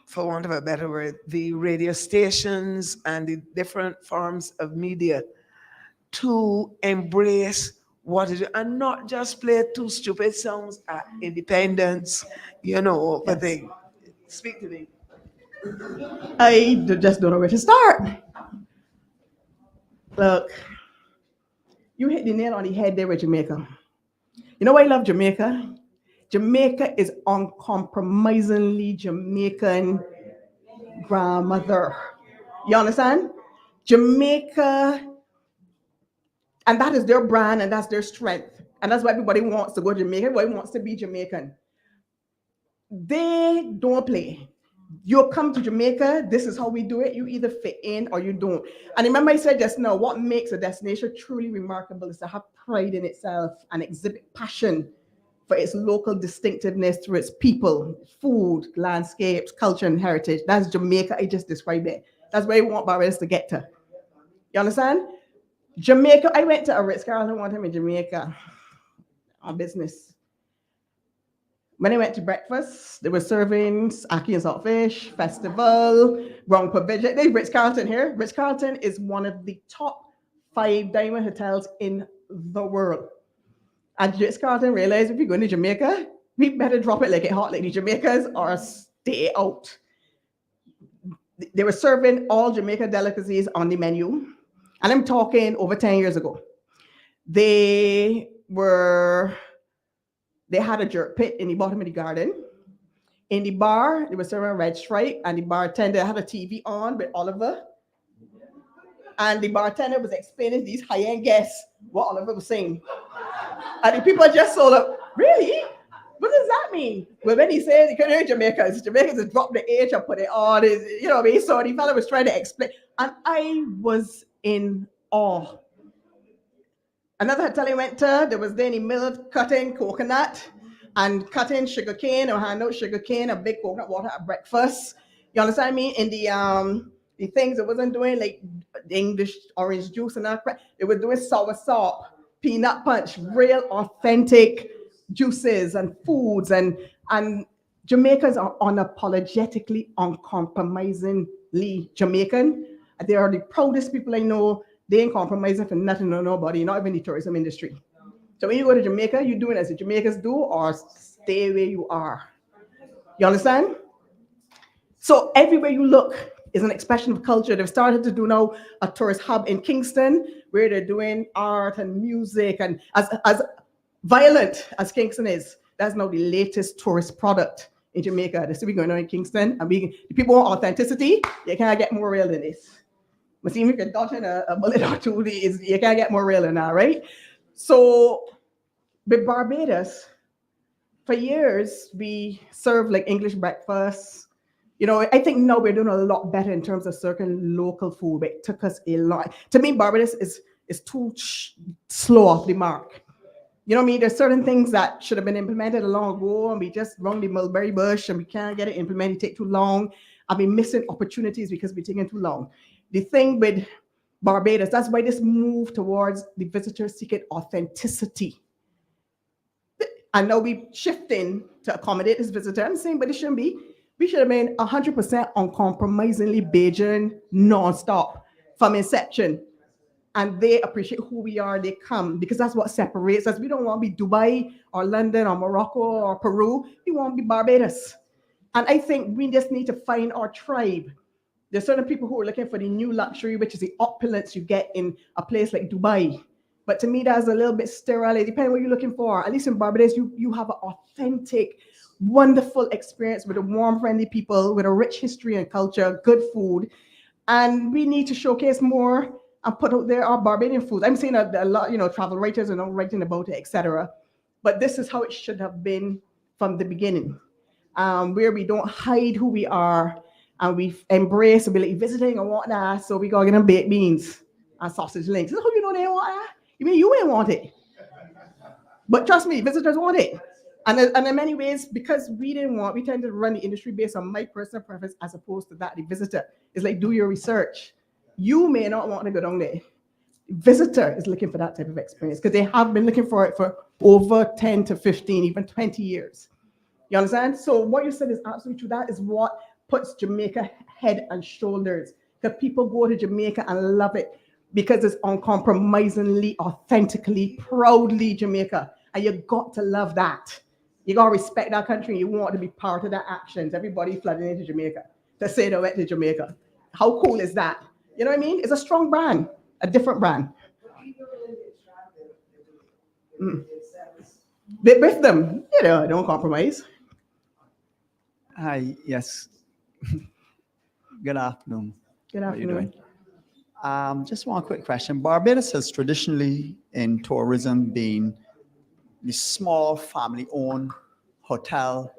for want of a better word, the radio stations and the different forms of media to embrace what it is and not just play two stupid songs at Independence, but Yes. they speak to me. Just don't know where to start. Look, you hit the nail on the head there with Jamaica. You know why I love Jamaica? Jamaica is uncompromisingly Jamaican grandmother. You understand? Jamaica, and that is their brand and that's their strength. And that's why everybody wants to go to Jamaica, everybody wants to be Jamaican. They don't play. You come to Jamaica, this is how we do it. You either fit in or you don't. And remember I said just now, what makes a destination truly remarkable is to have pride in itself and exhibit passion for its local distinctiveness through its people, food, landscapes, culture, and heritage. That's Jamaica. I just described it. That's where you want Barbados to get to. You understand? Jamaica, I went to a Ritz-Carlton one time in Jamaica on business. When I went to breakfast, they were serving ackee and saltfish, festival, wrong provision. They Ritz-Carlton here. Ritz-Carlton is one of the top 5 diamond hotels in the world. And Ritz-Carlton realized if you're going to Jamaica, we better drop it like it hot like the Jamaicans or stay out. They were serving all Jamaica delicacies on the menu. And I'm talking over 10 years ago. They had a jerk pit in the bottom of the garden. In the bar, they were serving red stripe, and the bartender had a TV on with Oliver. And the bartender was explaining to these high-end guests what Oliver was saying. And the people just sort of, really? What does that mean? Well, when he said, you can hear Jamaicans just drop the H and put it on. You know what I mean? So the fellow was trying to explain. And I was in awe. Another hotel I went to, there was Danny Mill cutting coconut and cutting sugar cane or hand out sugar cane, a big coconut water at breakfast. You understand me? In the things it wasn't doing like English orange juice and that crap. It was doing sour sop, peanut punch, real authentic juices and foods, and Jamaicans are unapologetically, uncompromisingly Jamaican. They are the proudest people I know. They ain't compromising for nothing or nobody, not even the tourism industry. So when you go to Jamaica, you're doing as the Jamaicans do or stay where you are. You understand? So everywhere you look is an expression of culture. They've started to do now a tourist hub in Kingston where they're doing art and music, and as violent as Kingston is, that's now the latest tourist product in Jamaica. This will be going on in Kingston, and the people want authenticity. You can't get more real than this. But see, if you're dodging a bullet or two, you can't get more real than that, right? So with Barbados, for years, we served like English breakfast. You know, I think now we're doing a lot better in terms of certain local food, but it took us a lot. To me, Barbados is too slow off the mark. You know what I mean? There's certain things that should have been implemented a long ago, and we just run the mulberry bush, and we can't get it implemented, take too long. I've been missing opportunities because we're taking too long. The thing with Barbados, that's why this move towards the visitor seeking authenticity. And now we're shifting to accommodate this visitor. I'm saying, but it shouldn't be. We should have been 100% uncompromisingly Bajan nonstop from inception. And they appreciate who we are, they come, because that's what separates us. We don't want to be Dubai or London or Morocco or Peru. We want to be Barbados. And I think we just need to find our tribe. There's certain people who are looking for the new luxury, which is the opulence you get in a place like Dubai. But to me, that's a little bit sterile. It depends what you're looking for. At least in Barbados, you have an authentic, wonderful experience with a warm, friendly people, with a rich history and culture, good food. And we need to showcase more and put out there our Barbadian foods. I'm seeing a lot, travel writers are now writing about it, etc. But this is how it should have been from the beginning, where we don't hide who we are and we embrace ability visiting and whatnot. So we go get them baked beans and sausage links. How you know they want that? You mean you ain't want it? But trust me, visitors want it. And in many ways, because we tend to run the industry based on my personal preference as opposed to that the visitor. It's like, do your research. You may not want to go down there. Visitor is looking for that type of experience because they have been looking for it for over 10 to 15, even 20 years. You understand? So what you said is absolutely true. That is what puts Jamaica head and shoulders. Because people go to Jamaica and love it because it's uncompromisingly, authentically, proudly Jamaica. And you got to love that. You got to respect that country. You want to be part of the actions. Everybody flooding into Jamaica to say they went to Jamaica. How cool is that? You know what I mean? It's a strong brand, a different brand. They with them, don't compromise. Hi, yes. Good afternoon. Good How are you afternoon. doing? Just one quick question. Barbados has traditionally in tourism been the small family-owned hotel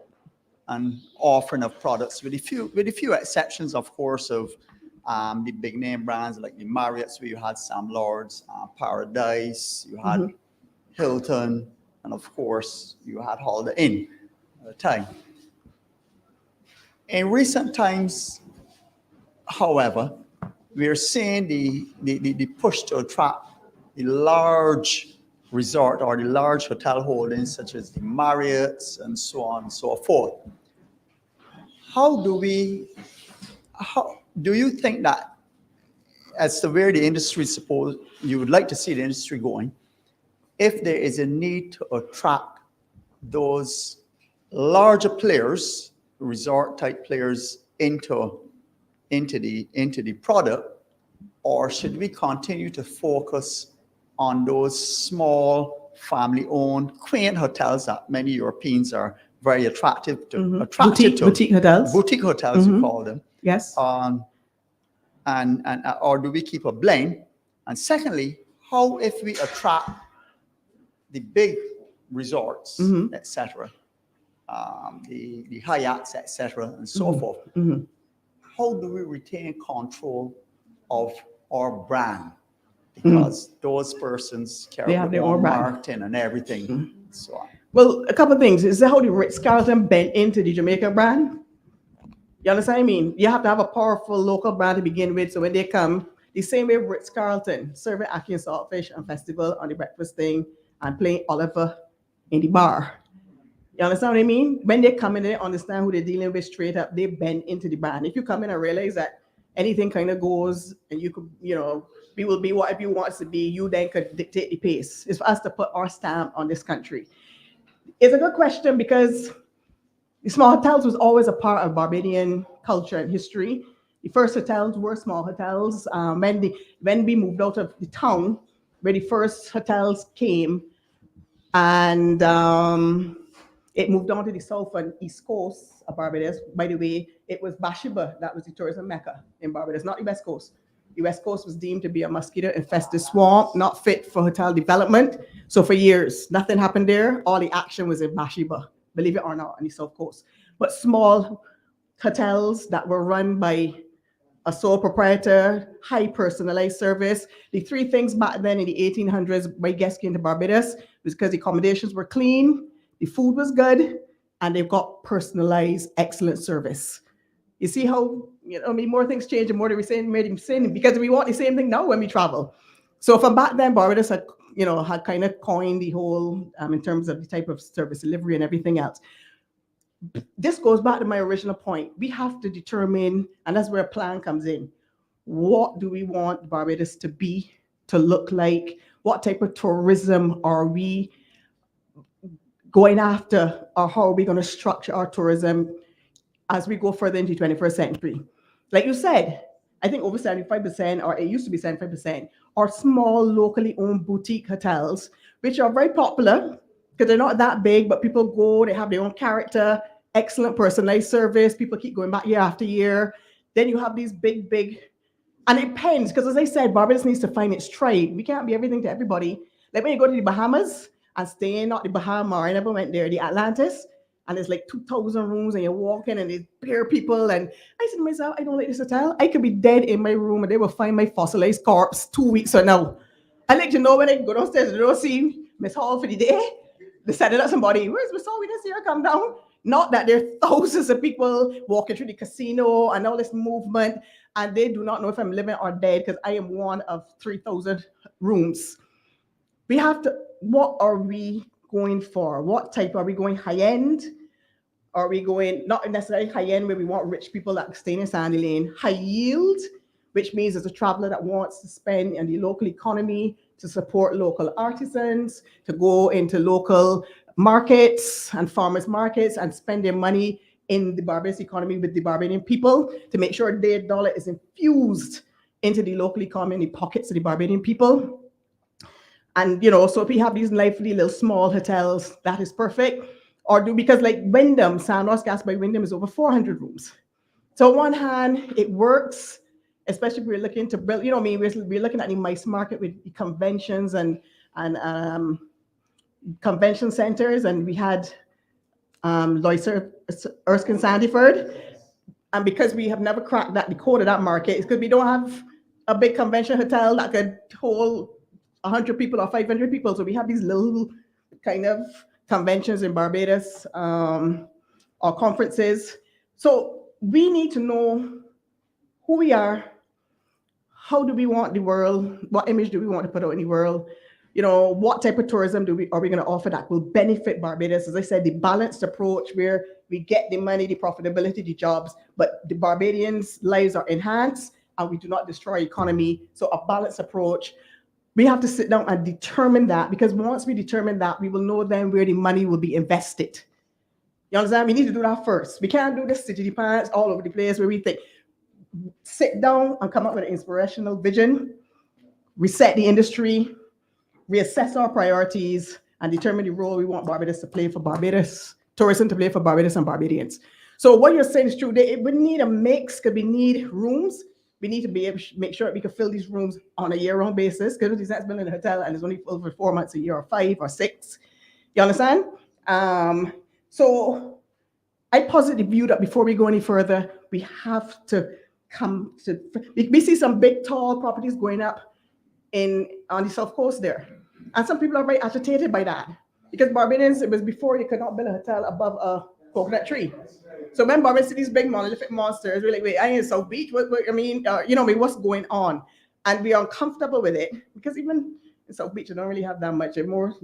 and offering of products, with a few exceptions, of course, of the big name brands like the Marriott's, where you had Sam Lord's, Paradise, you had Hilton, and of course, you had Holiday Inn at the time. In recent times, however, we are seeing the push to attract the large resort or the large hotel holdings, such as the Marriott's and so on and so forth. How do you think that, as to where the industry you would like to see the industry going, if there is a need to attract those larger players, resort type players into the product, or should we continue to focus on those small family-owned quaint hotels that many Europeans are very attracted to? Boutique hotels. Boutique hotels, you call them. Yes. And or do we keep a blend? And secondly, how if we attract the big resorts, etc., the Hyatts, etc., and so forth? How do we retain control of our brand? Because those persons carry their own marketing and everything, so on. Well, a couple of things. Is that how the Ritz-Carlton bent into the Jamaican brand? You understand what I mean? You have to have a powerful local brand to begin with. So when they come, the same way Ritz-Carlton, serving ackee and saltfish and festival on the breakfast thing and playing Oliver in the bar. You understand what I mean? When they come in, they understand who they're dealing with straight up. They bend into the brand. If you come in and realize that anything kind of goes and you could, we will be whatever you want us to be, you then could dictate the pace. It's for us to put our stamp on this country. It's a good question because the small hotels was always a part of Barbadian culture and history. The first hotels were small hotels. When we moved out of the town, where the first hotels came, and it moved on to the south and east coast of Barbados. By the way, it was Bathsheba that was the tourism mecca in Barbados, not the west coast. The west coast was deemed to be a mosquito-infested swamp, not fit for hotel development. So for years, nothing happened there. All the action was in Bathsheba, believe it or not, on the south coast. But small hotels that were run by a sole proprietor, high personalized service. The three things back then in the 1800s, my guests came to Barbados was because the accommodations were clean, the food was good, and they've got personalized, excellent service. You see how, more things change and more we're saying, because we want the same thing now when we travel. So from back then, Barbados had kind of coined the whole, in terms of the type of service delivery and everything else. This goes back to my original point. We have to determine, and that's where a plan comes in. What do we want Barbados to be, to look like? What type of tourism are we going after, or how are we going to structure our tourism as we go further into the 21st century? Like you said, I think over 75%, or it used to be 75%, are small, locally owned boutique hotels, which are very popular because they're not that big, but people go, they have their own character, excellent personalized service, people keep going back year after year. Then you have these big, and it depends, because as I said, Barbados needs to find its tribe. We can't be everything to everybody. Like when you go to the Bahamas and stay in, not the Bahamas, I never went there, the Atlantis, and there's like 2,000 rooms and you're walking and there's bare people. And I said to myself, I don't like this hotel. I could be dead in my room and they will find my fossilized corpse 2 weeks from now. I like to know when I go downstairs, they don't see Miss Hall for the day. They send it out somebody, where's Miss Hall? We didn't see her come down. Not that there are thousands of people walking through the casino and all this movement, and they do not know if I'm living or dead because I am one of 3,000 rooms. We have to, what are we going for? What type? Are we going high end? Are we going not necessarily high end where we want rich people that stay in Sandy Lane? High yield, which means as a traveler that wants to spend in the local economy to support local artisans, to go into local markets and farmers markets and spend their money in the Barbados economy with the Barbadian people to make sure their dollar is infused into the local economy in the pockets of the Barbadian people. And, you know, so if we have these lively little small hotels, that is perfect. Or do, because like Wyndham, Sandals Gas by Wyndham is over 400 rooms. So on one hand, it works, especially if we're looking to build, you know, I mean, we're looking at the MICE market with the conventions and convention centers, and we had Loyser, Erskine Sandyford. And because we have never cracked the code of that market, it's because we don't have a big convention hotel that could hold 100 people or 500 people. So we have these little kind of conventions in Barbados or conferences. So we need to know who we are, how do we want the world, what image do we want to put out in the world, you know, what type of tourism are we going to offer that will benefit Barbados? As I said, the balanced approach where we get the money, the profitability, the jobs, but the Barbadians' lives are enhanced and we do not destroy economy. So a balanced approach. We have to sit down and determine that, because once we determine that, we will know then where the money will be invested. You understand? We need to do that first. We can't do this city plans all over the place where we think, sit down and come up with an inspirational vision, reset the industry, reassess our priorities, and determine the role we want Barbados to play for Barbados, tourism to play for Barbados and Barbadians. So what you're saying is true. We need a mix because we need rooms. We need to be able to make sure that we can fill these rooms on a year-round basis, because it's not building a hotel and it's only full for 4 months a year or 5 or 6. You understand? So I positively view that before we go any further, we have to come to, we see some big, tall properties going up on the South Coast there. And some people are very agitated by that, because Barbadians, it was before you could not build a hotel above a coconut tree. So when Barbados see these big monolithic monsters, we're like, wait, I ain't in South Beach. What I mean, you know, what's going on? And we are uncomfortable with it, because even in South Beach, they don't really have that much. They're more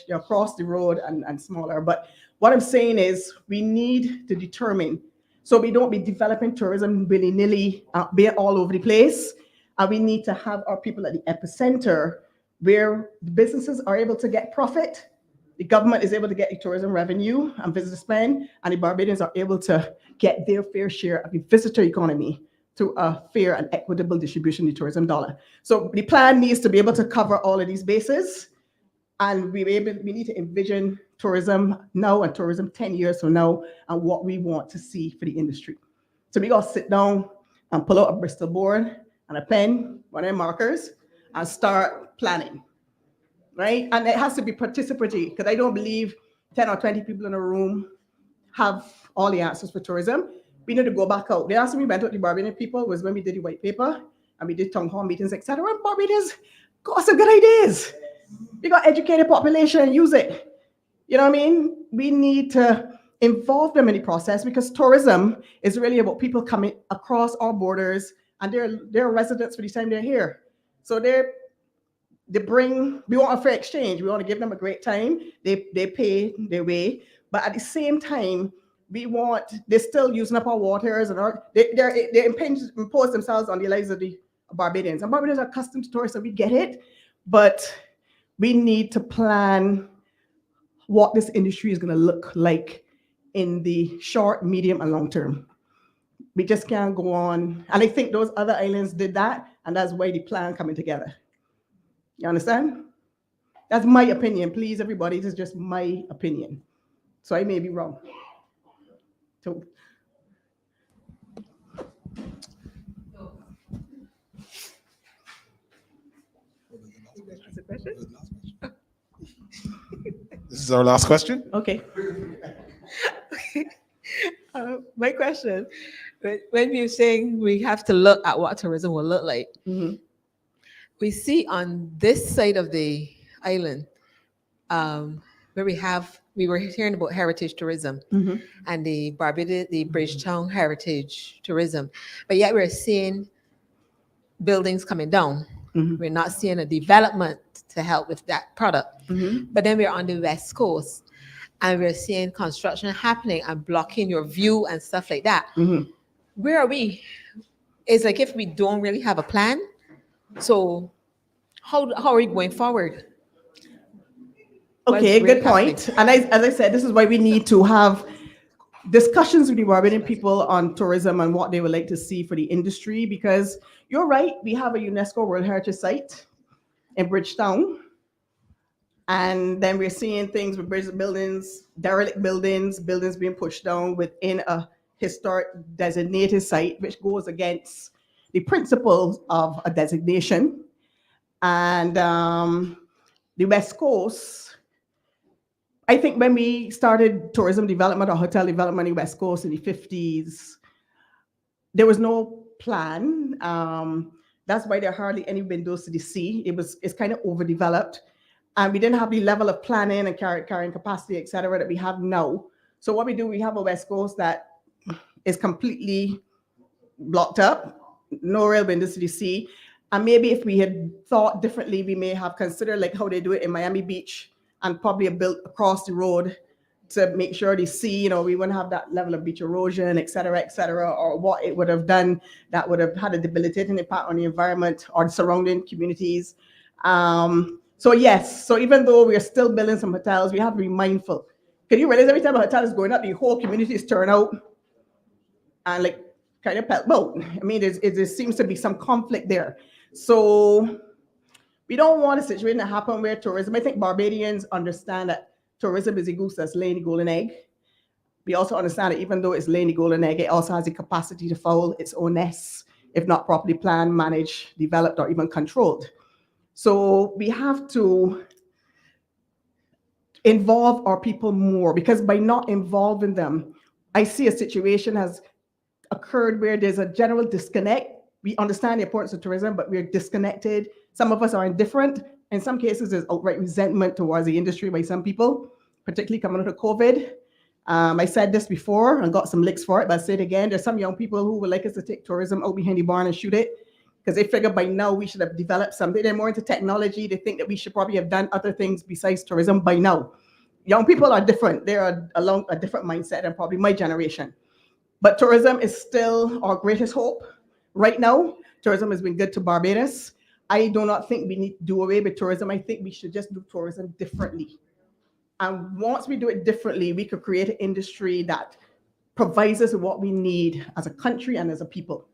across the road and smaller. But what I'm saying is we need to determine, so we don't be developing tourism willy-nilly, be all over the place. And we need to have our people at the epicenter where the businesses are able to get profit, the government is able to get the tourism revenue and visitor spend, and the Barbadians are able to get their fair share of the visitor economy through a fair and equitable distribution of the tourism dollar. So the plan needs to be able to cover all of these bases, and we need to envision tourism now and tourism 10 years from now and what we want to see for the industry. So we gotta sit down and pull out a Bristol board and a pen, one of the markers, and start planning. Right? And it has to be participatory, because I don't believe 10 or 20 people in a room have all the answers for tourism. We need to go back out. The last time we went out with the Barbadian people was when we did the white paper and we did town hall meetings, etc. And Barbadians got some good ideas. We got educated population and use it. You know what I mean? We need to involve them in the process, because tourism is really about people coming across our borders, and they're residents for the time they're here. So we want a fair exchange. We want to give them a great time. They pay their way, but at the same time, they're still using up our waters, and they impose themselves on the lives of the Barbadians. And Barbadians are accustomed to tourism, we get it, but we need to plan what this industry is going to look like in the short, medium, and long term. We just can't go on. And I think those other islands did that, and that's why the plan coming together. You understand? That's my opinion. Please, everybody, this is just my opinion. So I may be wrong. So This is our last question. okay. My question, when you're saying we have to look at what tourism will look like, Mhm. we see on this side of the island, where we were hearing about heritage tourism Mhm. and the Barbados, the Bridgetown heritage tourism, but yet we're seeing buildings coming down. Mhm. We're not seeing a development to help with that product. Mhm. But then we're on the West Coast and we're seeing construction happening and blocking your view and stuff like that. Mhm. Where are we? It's like if we don't really have a plan. So how are we going forward? Okay, What's good really point. And as I said, this is why we need to have discussions with the Barbadian people on tourism and what they would like to see for the industry, because you're right, we have a UNESCO World Heritage Site in Bridgetown. And then we're seeing things with bridge buildings, derelict buildings, buildings being pushed down within a historic designated site, which goes against the principles of a designation. And the West Coast, I think when we started tourism development or hotel development in the West Coast in the 50s, there was no plan. That's why there are hardly any windows to the sea. It's kind of overdeveloped. And we didn't have the level of planning and carrying capacity, et cetera, that we have now. So what we do, we have a West Coast that is completely blocked up, no real windows to the sea. And maybe if we had thought differently, we may have considered like how they do it in Miami Beach and probably built across the road to make sure the sea, we wouldn't have that level of beach erosion, et cetera, or what it would have done that would have had a debilitating impact on the environment or the surrounding communities. So yes, so even though we are still building some hotels, we have to be mindful. Can you realize every time a hotel is going up, the whole community is turn out and like kind of pelt boat? I mean, there seems to be some conflict there. So we don't want a situation to happen where tourism, I think Barbadians understand that tourism is a goose that's laying the golden egg. We also understand that even though it's laying the golden egg, it also has the capacity to foul its own nest if not properly planned, managed, developed, or even controlled. So we have to involve our people more, because by not involving them, I see a situation has occurred where there's a general disconnect. We understand the importance of tourism, but we're disconnected. Some of us are indifferent. In some cases, there's outright resentment towards the industry by some people, particularly coming out of COVID. I said this before and got some licks for it, but I'll say it again. There's some young people who would like us to take tourism out behind the barn and shoot it, because they figure by now we should have developed something. They're more into technology. They think that we should probably have done other things besides tourism by now. Young people are different. They're along a different mindset than probably my generation. But tourism is still our greatest hope. Right now, tourism has been good to Barbados. I do not think we need to do away with tourism. I think we should just do tourism differently. And once we do it differently, we could create an industry that provides us with what we need as a country and as a people.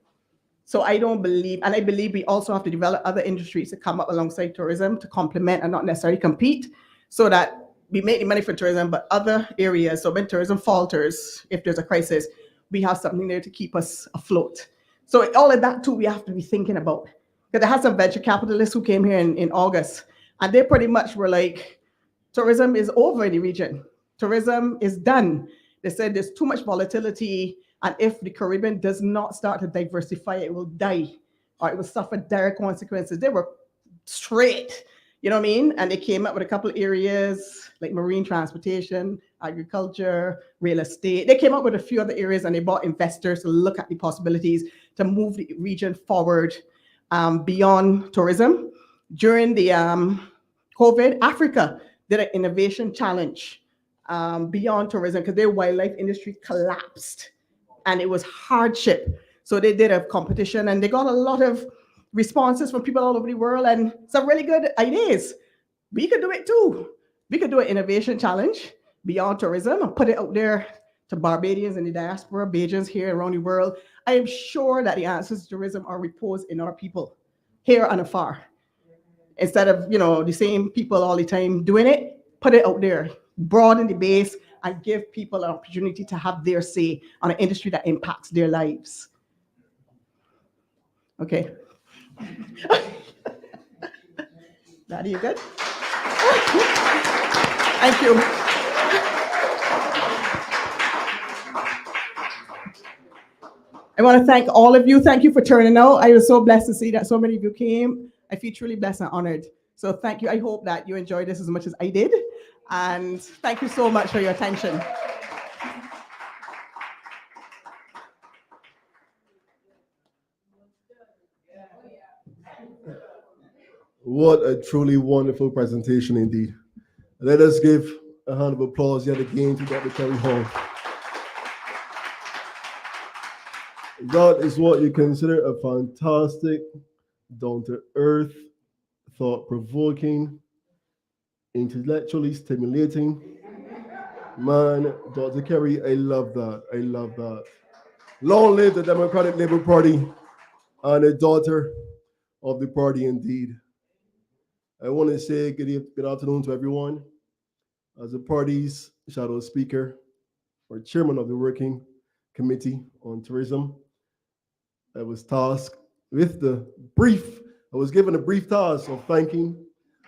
So I don't believe, and I believe we also have to develop other industries to come up alongside tourism to complement and not necessarily compete, so that we make the money for tourism, but other areas, so when tourism falters, if there's a crisis, we have something there to keep us afloat. So all of that too, we have to be thinking about. Because I had some venture capitalists who came here in August, and they pretty much were like, tourism is over in the region. Tourism is done. They said there's too much volatility, and if the Caribbean does not start to diversify, it will die, or it will suffer dire consequences. They were straight, you know what I mean? And they came up with a couple of areas like marine transportation, agriculture, real estate. They came up with a few other areas, and they brought investors to look at the possibilities to move the region forward beyond tourism. During the COVID, Africa did an innovation challenge beyond tourism because their wildlife industry collapsed and it was hardship. So they did a competition and they got a lot of responses from people all over the world and some really good ideas. We could do it too. We could do an innovation challenge beyond tourism and put it out there to Barbadians in the diaspora, Bajans here around the world, I am sure that the answers to tourism are reposed in our people, here and afar. Instead of, the same people all the time doing it, put it out there, broaden the base, and give people an opportunity to have their say on an industry that impacts their lives. Okay. Daddy, you good? Thank you. I want to thank all of you. Thank you for turning out. I was so blessed to see that so many of you came. I feel truly blessed and honored. So thank you. I hope that you enjoyed this as much as I did. And thank you so much for your attention. What a truly wonderful presentation indeed. Let us give a hand of applause yet again to Dr. Kerry Hall. That is what you consider a fantastic, down-to-earth, thought-provoking, intellectually stimulating man. Dr. Kerry, I love that. I love that. Long live the Democratic Labour Party and a daughter of the party indeed. I want to say good afternoon to everyone. As the party's shadow speaker or chairman of the Working Committee on Tourism, I was tasked with I was given a brief task of thanking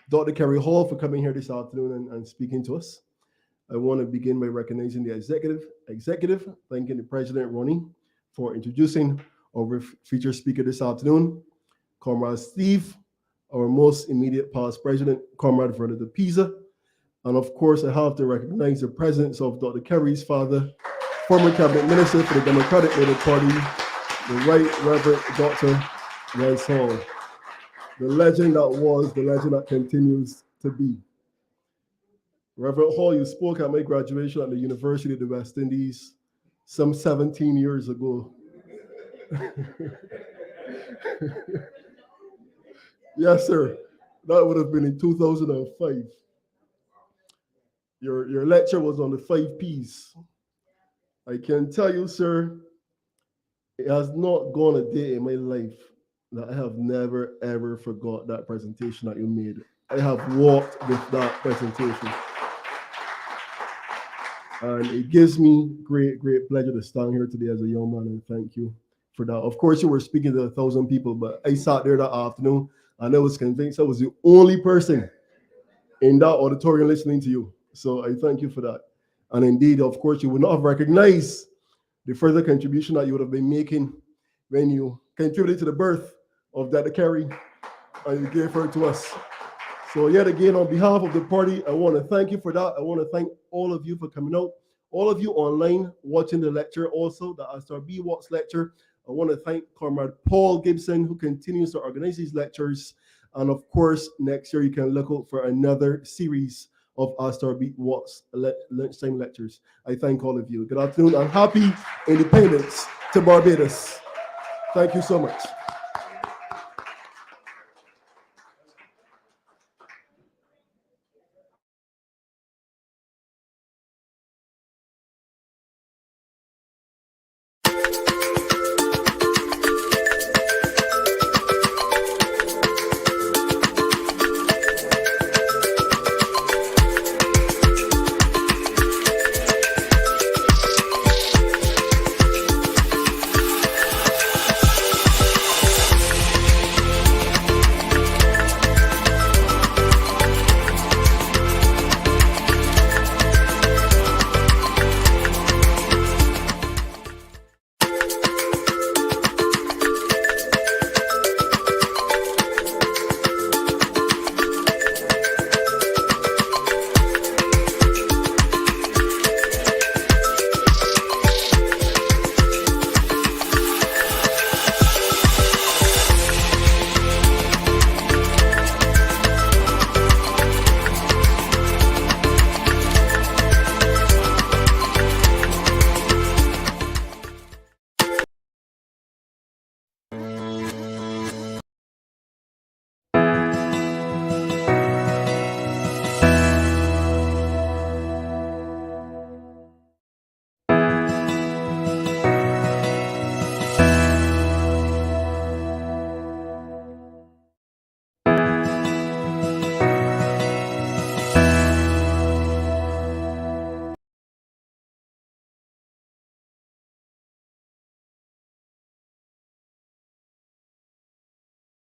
Dr. Kerry Hall for coming here this afternoon and speaking to us. I want to begin by recognizing the executive, thanking the President Ronnie for introducing our featured speaker this afternoon, Comrade Steve, our most immediate past president, Comrade Vernon de Pisa. And of course, I have to recognize the presence of Dr. Kerry's father, former cabinet minister for the Democratic Labour Party, the Right Reverend Dr. Rance Hall. The legend that was, the legend that continues to be. Reverend Hall, you spoke at my graduation at the University of the West Indies some 17 years ago. Yes, sir. That would have been in 2005. Your lecture was on the 5 Ps. I can tell you, sir, it has not gone a day in my life that I have never, ever forgot that presentation that you made. I have walked with that presentation. And it gives me great, great pleasure to stand here today as a young man, and thank you for that. Of course, you were speaking to 1,000 people, but I sat there that afternoon and I was convinced I was the only person in that auditorium listening to you. So I thank you for that. And indeed, of course, you would not have recognized the further contribution that you would have been making when you contributed to the birth of Dr. Kerry and you gave her to us. So yet again, on behalf of the party, I want to thank you for that. I want to thank all of you for coming out. All of you online watching the lecture also, the Astor B. Watts lecture. I want to thank Comrade Paul Gibson, who continues to organize these lectures. And of course, next year you can look out for another series of Astor B. Watts lunchtime lectures. I thank all of you. Good afternoon and happy independence to Barbados. Thank you so much.